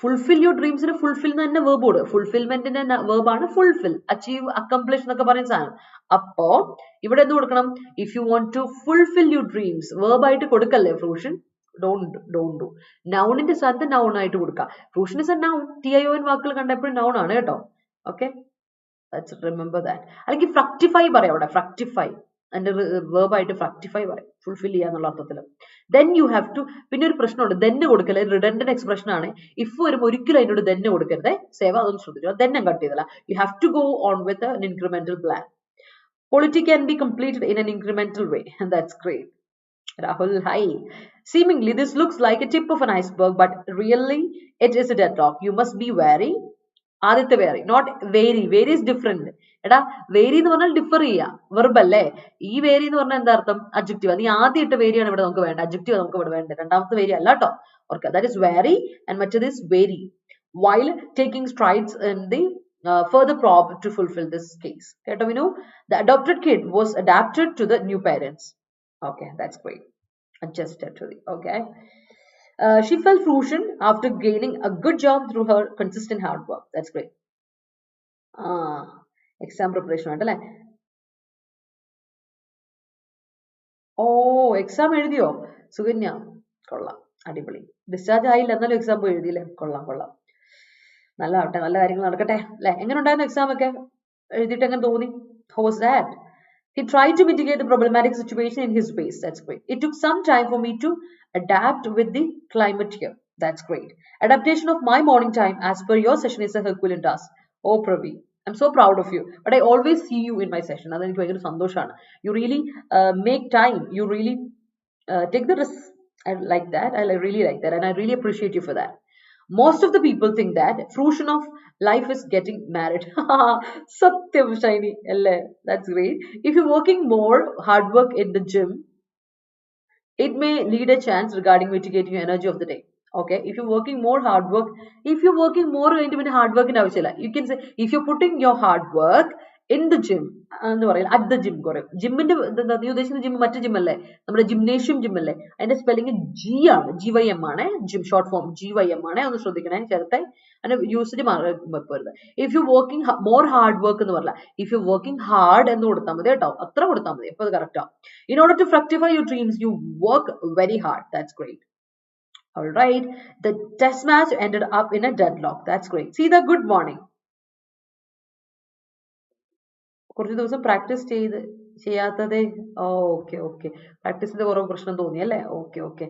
Fulfill your dreams ന് fulfill എന്ന് തന്നെ verb ഉണ്ട്. Fulfillmentന്റെ verb ആണ് fulfill, achieve, accomplish എന്നൊക്കെ പറയുന്ന സാധനം. അപ്പോ ഇവിടെ എന്ത് കൊടുക്കണം? If you want to fulfill your dreams, verb ആയിട്ട് കൊടുക്കല്ലേ fruition. Don't do. Nounന്റെ സ്ഥാനത്ത് noun ആയിട്ട് കൊടുക്കുക. Fruition is a noun. TION വാക്കുകൾ കണ്ടപ്പോഴും noun ആണ് കേട്ടോ. Okay, let's remember that. അല്ലെങ്കിൽ fructify പറയാം അവിടെ. Fructify അതിന്റെ verb ആയിട്ട് fructify പറയും, ഫുൾഫിൽ ചെയ്യുക എന്നുള്ള അർത്ഥത്തിൽ. Then you have to, പിന്നെ ഒരു പ്രശ്നമുണ്ട്, then കൊടുക്കല് റിഡൻഡന്റ് എക്സ്പ്രഷൻ ആണ്. ഇഫ് വരുമ്പോൾ ഒരിക്കലും അതിനോട് then കൊടുക്കരുത്. സേവ അതൊന്നും ശ്രദ്ധിച്ചു, then കട്ട് ചെയ്തല്ല. You have to go on with an incremental plan. Polity can be completed in an incremental way, and that's great. Rahul, hi. Seemingly this looks like a tip of an iceberg, but really it is a deadlock. You must be wary. ആദ്യത്തെ wary, not vary. Vary is different. എടാ, vary എന്ന് പറഞ്ഞാൽ differ ചെയ്യുക, verb അല്ലേ. ഈ vary എന്ന് പറഞ്ഞാൽ എന്താ അർത്ഥം? അഡ്ജക്റ്റീവ്. നീ ആദ്യം ഇട്ട വേരിയാണ് ഇവിടെ നമുക്ക് വേണ്ട, അഡ്ജക്റ്റീവ് നമുക്ക് ഇവിടെ വേണ്ട. രണ്ടാമത്തെ വേരി അല്ല കേട്ടോ. ഓർക്കുക, ദാറ്റ് ഇസ് വേരി ആൻഡ് മറ്റേത് is very. While taking strides in the further probe to fulfill this case. കേട്ടോ Vinu? The adopted kid was adapted to the new parents. Okay, that's great. Adjusted to the, okay. She felt fruition after gaining a good job through her consistent hard work. That's great. Exam preparation ആയിട്ടല്ലേ? ഓ, exam എഴുതിയോ സുകന്യ? കൊള്ളാം, അടിപൊളി. Discharge ആയില്ല, എന്നാലും exam പോയി എഴുതിയില്ലേ? കൊള്ളാം. നല്ല ആവട്ടെ, നല്ല കാര്യങ്ങൾ നടക്കട്ടെ അല്ലെ. എങ്ങനെ ഉണ്ടായിരുന്നു എക്സാം ഒക്കെ? എഴുതിയിട്ട് എങ്ങനെ തോന്നി? How was that? He tried to mitigate the problematic situation in his ways. That's great. It took some time for me to adapt with the climate here. That's great. Adaptation of my morning time as per your session is a Herculean task. Oh Pravi, I'm so proud of you. But I always see you in my session. That's എനിക്ക് ഭയങ്കര സന്തോഷമാണ്. You really make time. You really take the risk. I like that. I really like that, and I really appreciate you for that. Most of the people think that fruition of life is getting married. Satyam Shiny. That's great. If you're working more hard work in the gym, it may lead a chance regarding mitigating your energy of the day. Okay, if you're working more hard work, if you're working more into hard work in Avichala, you can say if you're putting your hard work in the gym എന്ന് പറയില്ല, at the gym കുറയും. ജിമ്മിന്റെ നീ ഉദ്ദേശിക്കുന്ന gym മറ്റു gym അല്ലേ, നമ്മുടെ gymnasium gym അല്ലേ, അതിന്റെ സ്പെല്ലിംഗ് ജി ആണ്, GYM ആണ്, ജിം ഷോർട്ട് ഫോം GYM ആണ്, ഒന്ന് ശ്രദ്ധിക്കണേ ചേർത്തെ, അതിന്റെ യൂസേജ് വെപ്പരുത്. If you working more hard work എന്ന് പറയില്ല, ഇഫ് യു വർക്കിംഗ് ഹാർഡ് എന്ന് കൊടുത്താൽ മതി കേട്ടോ, അത്ര കൊടുത്താൽ മതി, അപ്പൊ അത് കറക്റ്റ് ആവും. In order to fructify your dreams you work very hard. That's great. All right, the test match ended up in a deadlock. That's great. See the good morning. കുറച്ച് ദിവസം പ്രാക്ടീസ് ചെയ്യാത്തതേ, ഓക്കെ പ്രാക്ടീസിന്റെ കുറവ് പ്രശ്നം തോന്നി അല്ലേ, okay.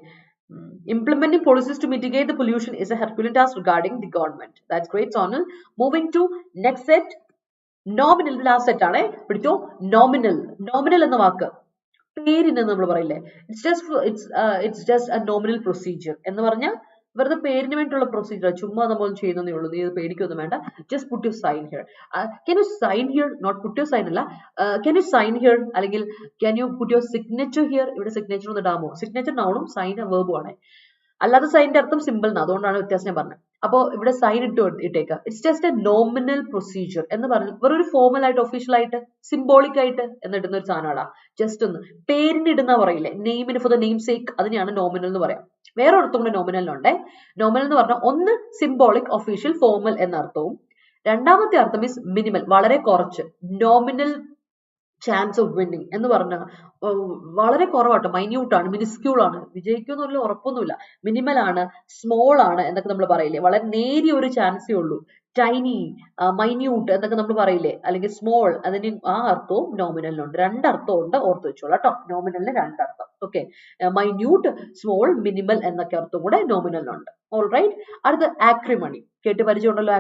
Implementing policies to mitigate the pollution is a Herculean task regarding the government. That's great, Sonal. Moving to next set, nominal. The last set ആണ്, പിടിച്ചോ, nominal എന്ന വാക്ക് പേരിന് നമ്മൾ പറയില്ലേ, it's just a nominal procedure എന്ന് പറഞ്ഞാൽ വെറുതെ പേരിന് വേണ്ടിയുള്ള പ്രൊസീജിയർ, ചുമ്മാ നമ്മൾ ചെയ്യുന്നതേ ഉള്ളൂ, നീ പേടിക്കൊന്നും വേണ്ട. Just put your sign here. Can you sign here? Not put your sign അല്ല, can you sign here, അല്ലെങ്കിൽ can you put your signature here? ഇവിടെ സിഗ്നേച്ചർ ഒന്ന് ഇടാമോ? സിഗ്നേച്ചർ നൗണും സൈൻ വെർബും ആണ്, അല്ലാതെ സൈനിന്റെ അർത്ഥം സിമ്പിൾ എന്നാണ്, അതുകൊണ്ടാണ് വ്യത്യാസം ഞാൻ പറഞ്ഞത്. അപ്പോ ഇവിടെ സൈൻ ഇട്ടേക്ക. It's just a nominal procedure എന്ന് പറഞ്ഞു, വെറൊരു ഫോർമൽ ആയിട്ട് ഒഫീഷ്യൽ ആയിട്ട് സിംബോളിക് ആയിട്ട് എന്നിടുന്ന ഒരു സാധനമാണ്. ജസ്റ്റ് ഒന്ന് പേരിന് ഇടുന്ന പറയില്ലേ, നെയിമിന് ഫോർ ദ നെയിം സേക്ക്, അതിനെയാണ് നോമിനൽ എന്ന് പറയാം. വേറെ അർത്ഥം കൂടെ നോമിനലിനുണ്ട്. നോമിനൽ എന്ന് പറഞ്ഞാൽ ഒന്ന് സിംബോളിക്, ഒഫീഷ്യൽ, ഫോർമൽ എന്ന അർത്ഥവും, രണ്ടാമത്തെ അർത്ഥം മീൻസ് മിനിമൽ, വളരെ കുറച്ച്, നോമിനൽ ചാൻസ് ഓഫ് വിന്നിങ് എന്ന് പറഞ്ഞാൽ വളരെ കുറവാട്ടോ, മൈന്യൂട്ട് ആണ്, മിനിസ്ക്യൂൾ ആണ്, വിജയിക്കുമെന്നുള്ള ഉറപ്പൊന്നുമില്ല, മിനിമൽ ആണ്, സ്മോൾ ആണ് എന്നൊക്കെ നമ്മൾ പറയില്ലേ, വളരെ നേരിയ ഒരു ചാൻസേ ഉള്ളൂ, ടൈനി, മൈന്യൂട്ട് എന്നൊക്കെ നമ്മൾ പറയില്ലേ, അല്ലെങ്കിൽ സ്മോൾ, അതിന് ആ അർത്ഥവും നോമിനലിനുണ്ട്. രണ്ടർത്ഥം ഉണ്ട്, ഓർത്ത് വെച്ചോളൂ കേട്ടോ, നോമിനലിന് രണ്ടർത്ഥം. ഓക്കെ, മൈന്യൂട്ട്, സ്മോൾ, മിനിമൽ എന്നൊക്കെ അർത്ഥം കൂടെ നോമിനലിനുണ്ട്. All right. അടുത്ത ആക്രിമണി, കേട്ട് പരിചയമുണ്ടല്ലോ.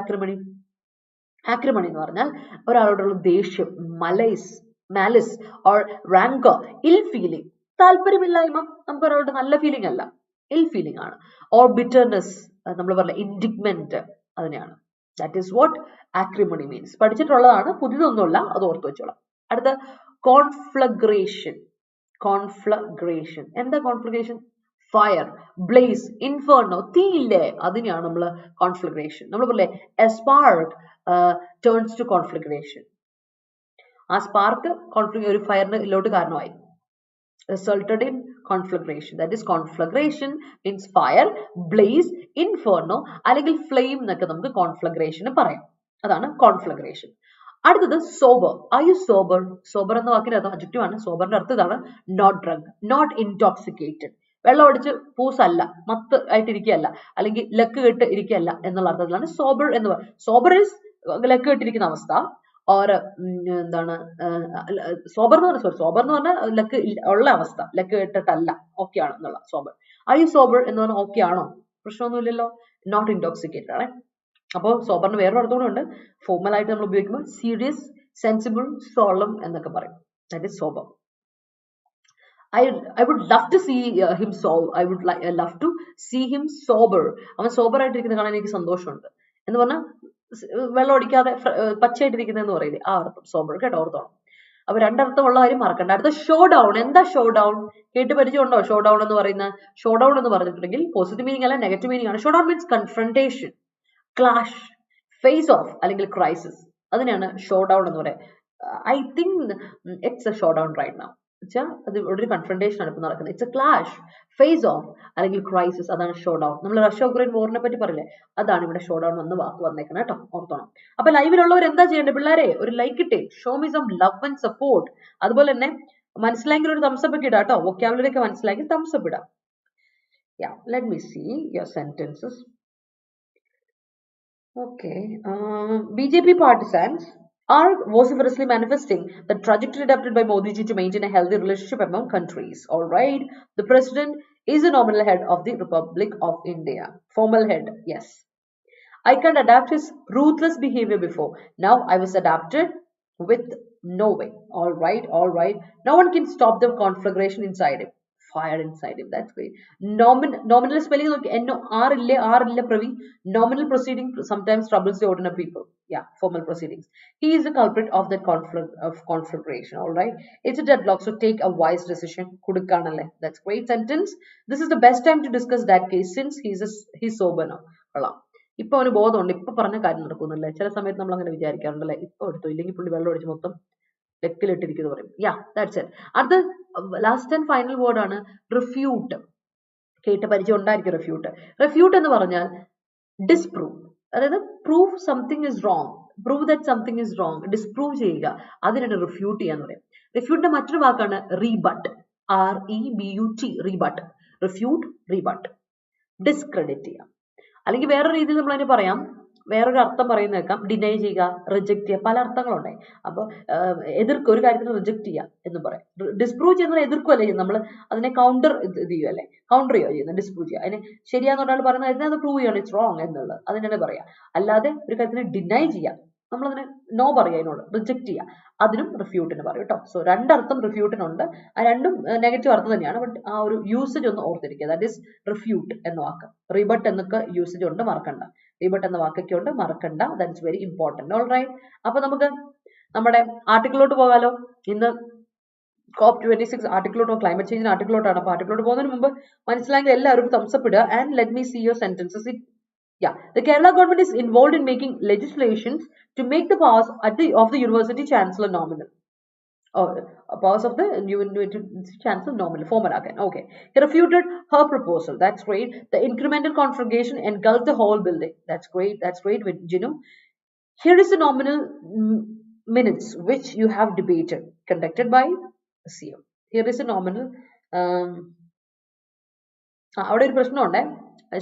ആക്രിമണി എന്ന് പറഞ്ഞാൽ ഒരാളോടുള്ള ദേഷ്യം, മാലിസ് ഓർ റാങ്കർ, ഇൽ ഫീലിംഗ്, താല്പര്യമില്ലായ്മ, നമുക്ക് ഒരാളുടെ നല്ല ഫീലിംഗ് അല്ല, ഇൽ ഫീലിംഗ് ആണ്. ഓർ ബിറ്റർനെസ്, നമ്മൾ പറഞ്ഞ ഇൻഡിഗ്മെന്റ്, അതിനെയാണ്. That is what acrimony means. പഠിച്ചിട്ടുള്ളതാണ്, പുതിയതൊന്നുമല്ല, അത് ഓർത്ത് വെച്ചോളാം. അടുത്ത കോൺഫ്ലഗ്രേഷൻ. എന്താ കോൺഫ്ലഗ്രേഷൻ? ഫയർ, ബ്ലേസ്, ഇൻഫേർണോ, തീയില്ലേ, അതിനെയാണ് നമ്മൾ കോൺഫ്ലഗ്രേഷൻ. നമ്മൾ പറയില്ലേ എ സ്പാർക്ക് ടേൺസ് ടു കോൺഫ്ലഗ്രേഷൻ. ആ സ്പാർക്ക് ഒരു ഫയറിലോട്ട് കാരണമായി, resulted in conflagration. That is conflagration means fire, blaze, inferno അല്ലെങ്കിൽ flame എന്നൊക്കെ നമുക്ക് conflagration പറയാം. അതാണ് conflagration. അടുത്തത് sober. Are you sober? Sober എന്ന വാക്കിന്റെ അർത്ഥം adjective ആണ്. soberന്റെ അർത്ഥം ഇതാണ്, not drunk, not intoxicated. വെള്ളം അടിച്ച് പൂസല്ല, മത്ത് ആയിട്ടിരിക്കുകയല്ല, അല്ലെങ്കിൽ ലക്ക് കെട്ട് ഇരിക്കുകയല്ല എന്നുള്ള അർത്ഥത്തിലാണ് sober എന്ന് പറയുന്നത്. sober is ലക്ക് കെട്ടിരിക്കുന്ന അവസ്ഥ, ഓർ എന്താണ് സോബർ എന്ന് പറഞ്ഞാൽ ലക്ക് ഉള്ള അവസ്ഥ, ലക്ക് കെട്ടിട്ടല്ല, ഓക്കെ ആണ് എന്നുള്ള സോബർ. ആർ യു സോബർ എന്ന് പറഞ്ഞാൽ ഓക്കെ ആണോ, പ്രശ്നമൊന്നുമില്ലല്ലോ, നോട്ട് ഇൻടോക്സിക്കേറ്റഡ് ആണ്. അപ്പോൾ സോബറിന് വേറൊരു അർത്ഥം കൂടെ ഉണ്ട്, ഫോർമൽ ആയിട്ട് നമ്മൾ ഉപയോഗിക്കുമ്പോൾ സീരിയസ്, സെൻസിബിൾ, സോളം എന്നൊക്കെ പറയും. That is sober. I would love to see him love to see him sober. അവൻ സോബർ ആയിട്ടിരിക്കുന്ന കാണാൻ എനിക്ക് സന്തോഷമുണ്ട് എന്ന് പറഞ്ഞാൽ വെള്ളം അടിക്കാതെ പച്ചയായിട്ടിരിക്കുന്നതെന്ന് പറയില്ലേ, ആ അർത്ഥം സോബർ, കേട്ടോ, ഓർത്തോണം. അപ്പൊ രണ്ടർത്ഥമുള്ള കാര്യം മറക്കണ്ട. അടുത്ത ഷോ ഡൗൺ. എന്താ ഷോ ഡൗൺ? കേട്ട് പരിചയമുണ്ടോ ഷോ ഡൗൺ എന്ന് പറയുന്നത്? ഷോ ഡൗൺ എന്ന് പറഞ്ഞിട്ടുണ്ടെങ്കിൽ പോസിറ്റീവ് മീനിങ് അല്ല, നെഗറ്റീവ് മീനിങ് ആണ്. Showdown means confrontation, clash, face off അല്ലെങ്കിൽ ക്രൈസിസ്, അതിനാണ് ഷോ ഡൗൺ എന്ന് പറയുന്നത്. I think it's a showdown right now. അത് ഒരു കൺഫ്രണ്ടേഷൻ ആണ് ഇപ്പൊ നടക്കുന്നത്. It's a clash, face off അല്ലെങ്കിൽ ക്രൈസിസ്, അതാണ് ഷോ ഡൗൺ. നമ്മൾ റഷ്യ ഉക്രൈൻ വാറിനെ പറ്റി പറയില്ലേ, അതാണ് ഇവിടെ ഷോ ഡൗൺ എന്ന് വാക്ക് വന്നേക്കണം കേട്ടോ, ഓർത്തോണം. അപ്പൊ ലൈവിലുള്ളവർ എന്താ ചെയ്യേണ്ടത് പിള്ളേരെ? ഒരു ലൈക്ക് ഇട്ടേ, show me some love and support. അതുപോലെ തന്നെ മനസ്സിലായെങ്കിൽ ഒരു തംസപ്പ് ഒക്കെ ഇടാം കേട്ടോ, വൊക്കാബുലറി ഒക്കെ മനസ്സിലാക്കി തംസപ്പ് ഇടാം. Yeah, let me see your sentences. Okay, BJP partisans are vociferously manifesting the trajectory adopted by Modi ji to maintain a healthy relationship among countries. All right, the president is the nominal head of the Republic of India. Formal head, yes. I can't adapt his ruthless behavior before. Now I was adapted with no way. All right. No one can stop the conflagration inside him. Fire inside him. That's great. Nominal spelling R illa Pravi. Nominal proceeding sometimes troubles the ordinary people. Yeah, formal proceedings. He is the culprit of that conflagration. All right. It's a deadlock, so take a wise decision. Kudukkanale. That's great sentence. This is the best time to discuss that case since he's sober now. ഇപ്പൊ അവന് ബോധമുണ്ട്, ഇപ്പൊ പറഞ്ഞ കാര്യം നടക്കുന്നില്ലേ. ചില സമയത്ത് നമ്മൾ അങ്ങനെ വിചാരിക്കാറുണ്ടല്ലേ, ഇപ്പൊ എടുത്തു, ഇല്ലെങ്കിൽ പുള്ളി വെള്ളം ഒഴിച്ച് മൊത്തം ലെക്കിലിട്ടിരിക്കുന്നു പറയും. യാ, ദാറ്റ്സ് ഇറ്റ്. അടുത്ത ലാസ്റ്റ് ആൻഡ് ഫൈനൽ വേർഡ് ആണ് റിഫ്യൂട്ട്. കേട്ട പരിചയം ഉണ്ടായിരിക്കും റിഫ്യൂട്ട്. റിഫ്യൂട്ട് എന്ന് പറഞ്ഞാൽ ഡിസ്പ്രൂവ്, അതായത് prove something is wrong, prove that something is wrong, disprove ചെയ്യുക, അതിനാണ് റിഫ്യൂട്ട് ചെയ്യാന്ന് പറയും. റിഫ്യൂട്ടിന്റെ മറ്റൊരു വാക്കാണ് റീബട്ട്, REBUT, റീബട്ട്. റിഫ്യൂട്ട്, റീബട്ട്. ഡിസ്ക്രെഡിറ്റ് ചെയ്യാം, അല്ലെങ്കിൽ വേറെ രീതിയിൽ നമ്മൾ അതിന് പറയാം, വേറൊരു അർത്ഥം പറയുന്നേക്കാം, ഡിനൈ ചെയ്യുക, റിജക്ട് ചെയ്യുക, പല അർത്ഥങ്ങളുണ്ട്. അപ്പോൾ എതിർക്കുക, ഒരു കാര്യത്തിന് റിജക്ട് ചെയ്യുക എന്ന് പറയാം. ഡിസ്പ്രൂവ് ചെയ്യുന്നത് എതിർക്കുമല്ലേ ചെയ്യുന്നത്, നമ്മൾ അതിനെ കൗണ്ടർ ചെയ്യുക അല്ലേ, കൗണ്ടർ ചെയ്യുക ചെയ്യുന്നത്, ഡിസ്പ്രൂവ് ചെയ്യുക. അതിന് ശരിയാന്ന് ഒരാൾ പറയുന്നത് അതിനെ അത് പ്രൂവ് ചെയ്യണം, ഇറ്റ്സ് റോങ് എന്നുള്ളത്, അതിനാണ് പറയാം. അല്ലാതെ ഒരു കാര്യത്തിന് ഡിനൈ ചെയ്യുക, നമ്മളതിന് നോ പറയുക, അതിനോട് റിജക്ട് ചെയ്യുക, അതിനും റിഫ്യൂട്ടിന് പറയും കേട്ടോ. സോ രണ്ടർത്ഥം റിഫ്യൂട്ടിനുണ്ട്, ആ രണ്ടും നെഗറ്റീവ് അർത്ഥം തന്നെയാണ്. ബട്ട് ആ ഒരു യൂസേജ് ഒന്ന് ഓർത്തിരിക്കുക, ദാറ്റ് ഈസ് റിഫ്യൂട്ട് എന്ന വാക്ക്. റിബട്ട് എന്നൊക്കെ യൂസേജ് ഉണ്ട്, മറക്കണ്ട. റിബട്ട് എന്ന വാക്കൊക്കെ ഉണ്ട്, മറക്കണ്ട. That is very important. All right, അപ്പൊ നമുക്ക് നമ്മുടെ ആർട്ടിക്കിളിലോട്ട് പോകാലോ. ഇന്ന് COP26 ആർട്ടിക്കിളോട്ടോ ക്ലൈമറ്റ് ചേഞ്ചിന് ആർട്ടിക്കിളോട്ടാണ്. അപ്പൊ ആർട്ടിക്കിളോട്ട് പോകുന്നതിന് മുമ്പ് മനസ്സിലായെങ്കിൽ എല്ലാവരും thumbs up ഇടുക. And let me see your sentences. Yeah, the Kerala government is involved in making legislations to make the powers of the university chancellor nominal. Or powers of the university chancellor nominal, former again. Okay. He refuted her proposal. That's great. The incremental configuration engulfed the whole building. That's great. That's great, Jinu. Here is the nominal minutes which you have debated, conducted by CM. Here is a nominal. അവിടെ ഒരു പ്രശ്നമുണ്ടേ,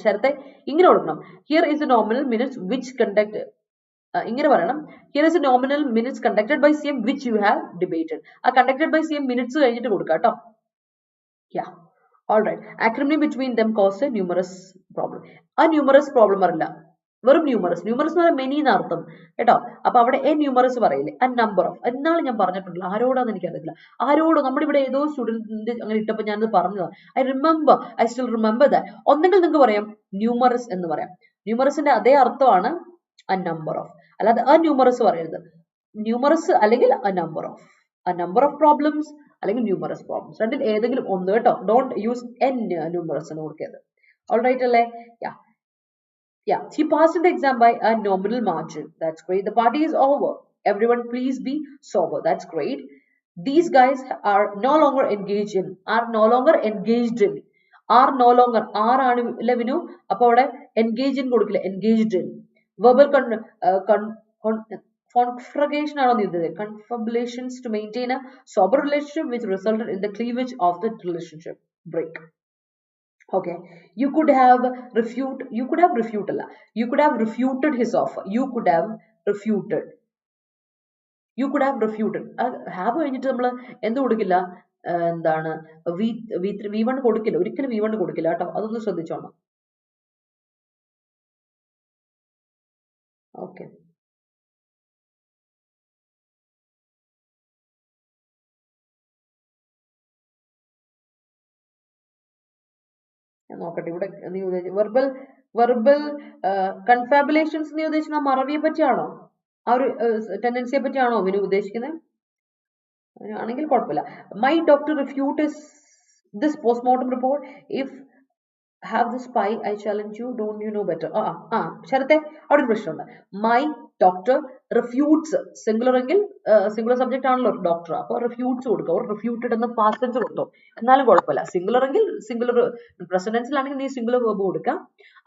ശരത്തെ ഇങ്ങനെ കൊടുക്കണം. Here is a nominal minutes which conduct, ഇങ്ങനെ പറയണം. Here is a nominal minutes conducted by CM which you have debated. ആ conducted by CM minutes കഴിഞ്ഞിട്ട് കൊടുക്കുക കേട്ടോ. Yeah, all right. Acrimony between them cause a numerous problem. ആ numerous problem അറിയില്ല, വെറും numerous. Numerous എന്ന് പറഞ്ഞാൽ മെനി എന്നർത്ഥം കേട്ടോ. അപ്പൊ അവിടെ എ ന്യൂമറസ് പറയില്ലേ, ആ നമ്പർ ഓഫ്. എന്നാലും ഞാൻ പറഞ്ഞിട്ടുണ്ടല്ലോ, ആരോടാന്ന് എനിക്കറിയില്ല, ആരോടോ നമ്മുടെ ഇവിടെ ഏതോ സ്റ്റുഡന്റ് അങ്ങനെ ഇട്ടപ്പോൾ ഞാനത് പറഞ്ഞതാണ്. I still remember that. ഒന്നെങ്കിൽ നിങ്ങൾക്ക് പറയാം ന്യൂമറസ് എന്ന് പറയാം, ന്യൂമറസിന്റെ അതേ അർത്ഥമാണ് ആ നമ്പർ ഓഫ്, അല്ലാതെ ആ ന്യൂമറസ് പറയരുത്. ന്യൂമറസ് അല്ലെങ്കിൽ ആ നമ്പർ ഓഫ് പ്രോബ്ലംസ് അല്ലെങ്കിൽ ന്യൂമറസ് പ്രോബ്ലംസ്, രണ്ടിൽ ഏതെങ്കിലും ഒന്ന് കേട്ടോ. ഡോണ്ട് യൂസ് എൻ ന്യൂമറസ് എന്ന് കൊടുക്കരുത്. ഓൾ റൈറ്റ് അല്ലേ? യാ. Yeah, he passed in the exam by a nominal margin. That's great. The party is over. Everyone please be sober. That's great. These guys are no longer engaged in. Are no longer ആണ് ലെവിനു. അപ്പൊ അവിടെ engaged in കൊടുക്കില്ല, engaged in. Verbal conflagration ആണോ നീ? Confabulations to maintain a sober relationship which resulted in the cleavage of the relationship break. Okay, you could have refuted his offer. You could have refuted. Have കഴിഞ്ഞിട്ട് നമ്മൾ എന്ത് കൊടുക്കില്ല, എന്താണ് V1 കൊടുക്കില്ല, ഒരിക്കലും V1 കൊടുക്കില്ല കേട്ടോ. അതൊന്ന് ശ്രദ്ധിച്ചോണം. ഓക്കെ, നോക്കട്ടെ. ഇവിടെ നീ വെർബൽ കൺഫാബുലേഷൻസ് നീ ഉദ്ദേശിക്കുന്ന മറവിയെ പറ്റിയാണോ, ആ ഒരു ടെൻഡൻസിയെ പറ്റിയാണോ ഇവന് ഉദ്ദേശിക്കുന്നത്? ആണെങ്കിൽ കുഴപ്പമില്ല. My doctor refute this postmortem report. If have the spy I challenge you, don't you know better. ശരത്തെ അവിടെ ഒരു പ്രശ്നമുണ്ട്. മൈ ഡോക്ടർ റിഫ്യൂട്ട്സ്, സിംഗുലർ എങ്കിൽ സിംഗുലർ സബ്ജക്ട് ആണല്ലോ ഡോക്ടർ, അപ്പൊ റിഫ്യൂട്ട്സ് കൊടുക്കുക. ഒരു റിഫ്യൂട്ടഡ് എന്ന് പാസ്റ്റ് ടെൻസ് കൊടുത്തോ, എന്നാലും കുഴപ്പമില്ല. സിംഗുലർ എങ്കിൽ സിംഗുലർ, പ്രസന്റൻസിലാണെങ്കിൽ നീ സിംഗുലർ വെർബ് കൊടുക്കുക,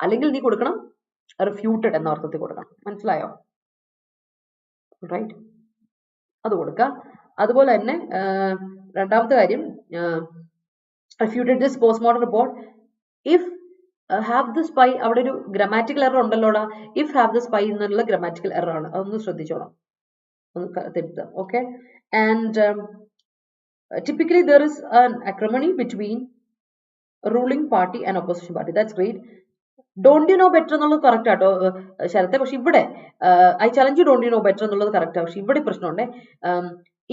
അല്ലെങ്കിൽ നീ കൊടുക്കണം റിഫ്യൂട്ടഡ് എന്ന അർത്ഥത്തിൽ കൊടുക്കണം. മനസ്സിലായോ? റൈറ്റ്, അത് കൊടുക്കുക. അതുപോലെ തന്നെ രണ്ടാമത്തെ കാര്യം, refuted this postmortem report. If have the spy, അവിടെ ഒരു ഗ്രാമാറ്റിക്കൽ എറർ ഉണ്ടല്ലോടാ. ഇഫ് ഹാവ് ദ സ്പൈ എന്നുള്ള ഗ്രാമാറ്റിക്കൽ എറർ ആണ്, അതൊന്ന് ശ്രദ്ധിച്ചോണം, ഒന്ന് തിരുത്താം. Okay. And typically there is an acrimony between ruling party and opposition party. That's great. Don't you know better എന്നുള്ളത് കറക്റ്റ് ആട്ടോ ശരത്തെ. പക്ഷെ ഇവിടെ I challenge don't you know better എന്നുള്ളത് കറക്റ്റ് ആണ്. പക്ഷെ ഇവിടെ പ്രശ്നമുണ്ട്.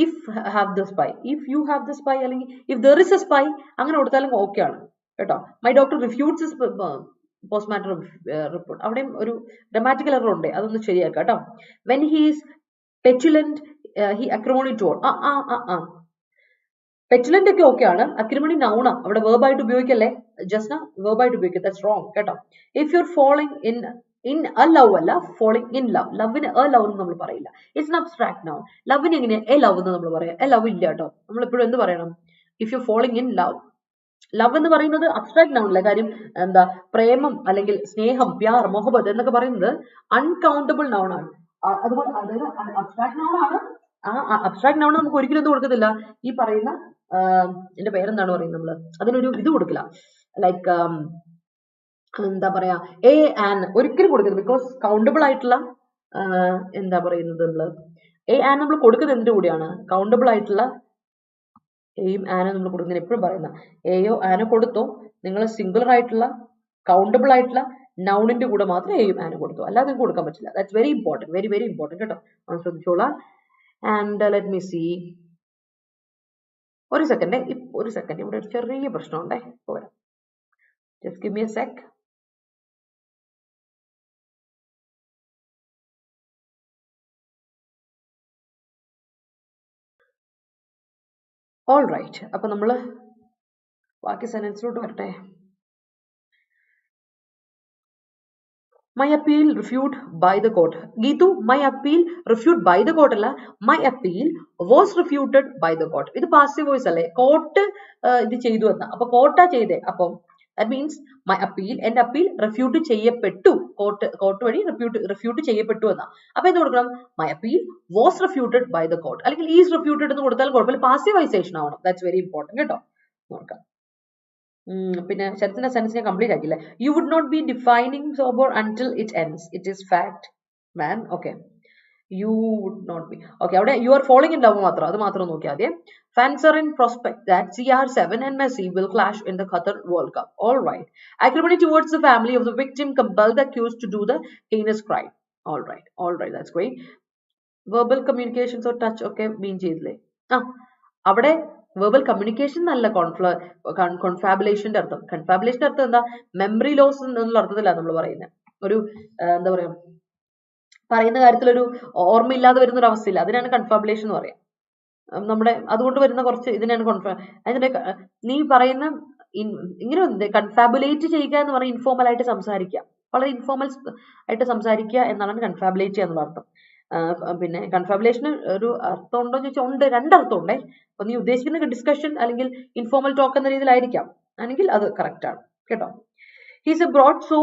If have the spy, if you have the spy, അല്ലെങ്കിൽ if there is a spy, അങ്ങനെ കൊടുത്താലും ഓക്കെ ആണ് കേട്ടോ. My doctor refutes postmortem report, അവിടെയും ഒരു ഗ്രാമാറ്റിക്കൽ എറർ ഉണ്ട്, അതൊന്ന് ശരിയാക്കാം കേട്ടോ. When he is petulant he acrimony toll. Petulant ഒക്കെ ഓക്കെ ആണ്. അക്രിമണി നൗണ, അവിടെ വേർബായിട്ട് ഉപയോഗിക്കല്ലേ, ജസ്റ്റ് വെർബായിട്ട് ഉപയോഗിക്കുക. ദാറ്റ്സ് റോങ് കേട്ടോ. If you are following In a love അല്ല, falling in love. ലവിന് a love എന്ന് നമ്മൾ പറയില്ല. It's an abstract noun. ലവിന് എങ്ങനെ a love എന്ന് നമ്മൾ പറയാം? a love ഇല്ല കേട്ടോ. നമ്മൾ എപ്പോഴും എന്ത് പറയണം? If you're falling in love. Love എന്ന് പറയുന്നത് അബ്സ്ട്രാക്ട് നൗൺ അല്ല. കാര്യം എന്താ, പ്രേമം അല്ലെങ്കിൽ സ്നേഹം, പ്യാർ, മൊഹബത്ത് എന്നൊക്കെ പറയുന്നത് അൺകൗണ്ടബിൾ നൗൺ ആണ്. അതുപോലെ അതായത് അബ്സ്ട്രാക്ട് നൗൺ ആണ്. ആ അബ്സ്ട്രാക്ട് നൗൺ നമുക്ക് ഒരിക്കലും എന്ത് കൊടുക്കത്തില്ല, ഈ പറയുന്ന എന്റെ പേരെന്താണ് പറയുന്നത്, നമ്മള് അതിനൊരു ഇത് കൊടുക്കില്ല. ലൈക്ക് എന്താ പറയാ, എ ആൻ ഒരിക്കലും കൊടുക്കരുത്. ബിക്കോസ് കൗണ്ടബിൾ ആയിട്ടുള്ള എന്താ പറയുന്നത്, നമ്മള് എ ആൻ നമ്മൾ കൊടുക്കുന്നത് എന്തിന്റെ കൂടിയാണ്? കൗണ്ടബിൾ ആയിട്ടുള്ള എയും ആനോ നമ്മൾ കൊടുക്കുന്നത് എപ്പോഴും പറയുന്ന എയോ ആനോ കൊടുത്തോ, നിങ്ങൾ സിംഗുലർ ആയിട്ടുള്ള കൗണ്ടബിൾ ആയിട്ടുള്ള നൗണിന്റെ കൂടെ മാത്രമേ എയും ആനോ കൊടുത്തു, അല്ലാതെ നിങ്ങൾക്ക് കൊടുക്കാൻ പറ്റില്ല. That's very important, very very important കേട്ടോ. ഒന്ന് ശ്രദ്ധിച്ചോളാം. ആൻഡ് ലെറ്റ് മീ സീ, ഒരു സെക്കൻഡ് ഇവിടെ ഒരു ചെറിയ പ്രശ്നമുണ്ടേ, പോരാ. Just give me a sec. All right, അപ്പൊ നമ്മള് ബാക്കി സെന്റൻസിലോട്ട് വരട്ടെ. My appeal reviewed by the court. Geetu, my appeal reviewed by the court അല്ല, my appeal was refuted by the court. ഇത് passive voice അല്ലേ, കോർട്ട് ഇത് ചെയ്തു എന്നാ. അപ്പൊ കോർട്ടാ ചെയ്തേ, അപ്പം that means my appeal, എന്റെ അപ്പീൽ റെഫ്യൂട്ട് ചെയ്യപ്പെട്ടു, കോർട്ട് വഴി റെഫ്യൂട്ട് ചെയ്യപ്പെട്ടു എന്നാ. അപ്പൊ എന്ത് കൊടുക്കണം? my appeal was refuted by the court, അല്ലെങ്കിൽ is refuted എന്ന് കൊടുത്താൽ കുഴപ്പമില്ല, പാസീവൈസേഷൻ ആവണം. ദാറ്റ്സ് വെരി ഇമ്പോർട്ടൻറ്റ് കേട്ടോ. നോക്കാം. പിന്നെ ശരത്തിന്റെ സെൻസ് ഞാൻ കംപ്ലീറ്റ് ആക്കില്ല. You would not be defining sober until it ends, it is fact man. Okay, you would not be. Okay, അവിടെ you are following in love മാത്രം, അത് മാത്രം നോക്കിയാൽ ആദ്യം. Fans are in prospect that CR7 and Messi will clash in the Qatar World Cup. All right. Acrimony towards the family of the victim compelled the accused to do the heinous crime. All right, that's great. Verbal communications or touch ഒക്കെ മീൻ ചെയ്തില്ലേ? അവിടെ verbal communication നല്ല കോൺഫാബുലേഷന്റെ അർത്ഥം. കൺഫാബുലേഷന്റെ അർത്ഥം എന്താ? Memory loss എന്നുള്ള അർത്ഥത്തിലാണ് നമ്മൾ പറയുന്നത്. ഒരു എന്താ പറയാ, പറയുന്ന കാര്യത്തിലൊരു ഓർമ്മയില്ലാതെ വരുന്ന ഒരു അവസ്ഥയില്ല, അതിനാണ് കൺഫാബുലേഷൻ എന്ന് പറയാം. നമ്മുടെ അതുകൊണ്ട് വരുന്ന കുറച്ച് ഇതിനാണ് അതിന്റെ നീ പറയുന്ന ഇങ്ങനെ കൺഫാബുലേറ്റ് ചെയ്യുക എന്ന് പറഞ്ഞാൽ ഇൻഫോർമൽ ആയിട്ട് സംസാരിക്കുക, വളരെ ഇൻഫോർമൽ ആയിട്ട് സംസാരിക്കുക എന്നാണ് കൺഫാബുലേറ്റ് ചെയ്യുക എന്നുള്ള അർത്ഥം. പിന്നെ കൺഫാബുലേഷന് ഒരു അർത്ഥം ഉണ്ടോ എന്ന് ചോദിച്ചാൽ ഉണ്ട്, രണ്ടർത്ഥം ഉണ്ടേ. അപ്പൊ നീ ഉദ്ദേശിക്കുന്ന ഡിസ്കഷൻ അല്ലെങ്കിൽ ഇൻഫോർമൽ ടോക്ക് എന്ന രീതിയിലായിരിക്കാം, ആണെങ്കിൽ അത് കറക്റ്റ് ആണ് കേട്ടോ. He's abroad so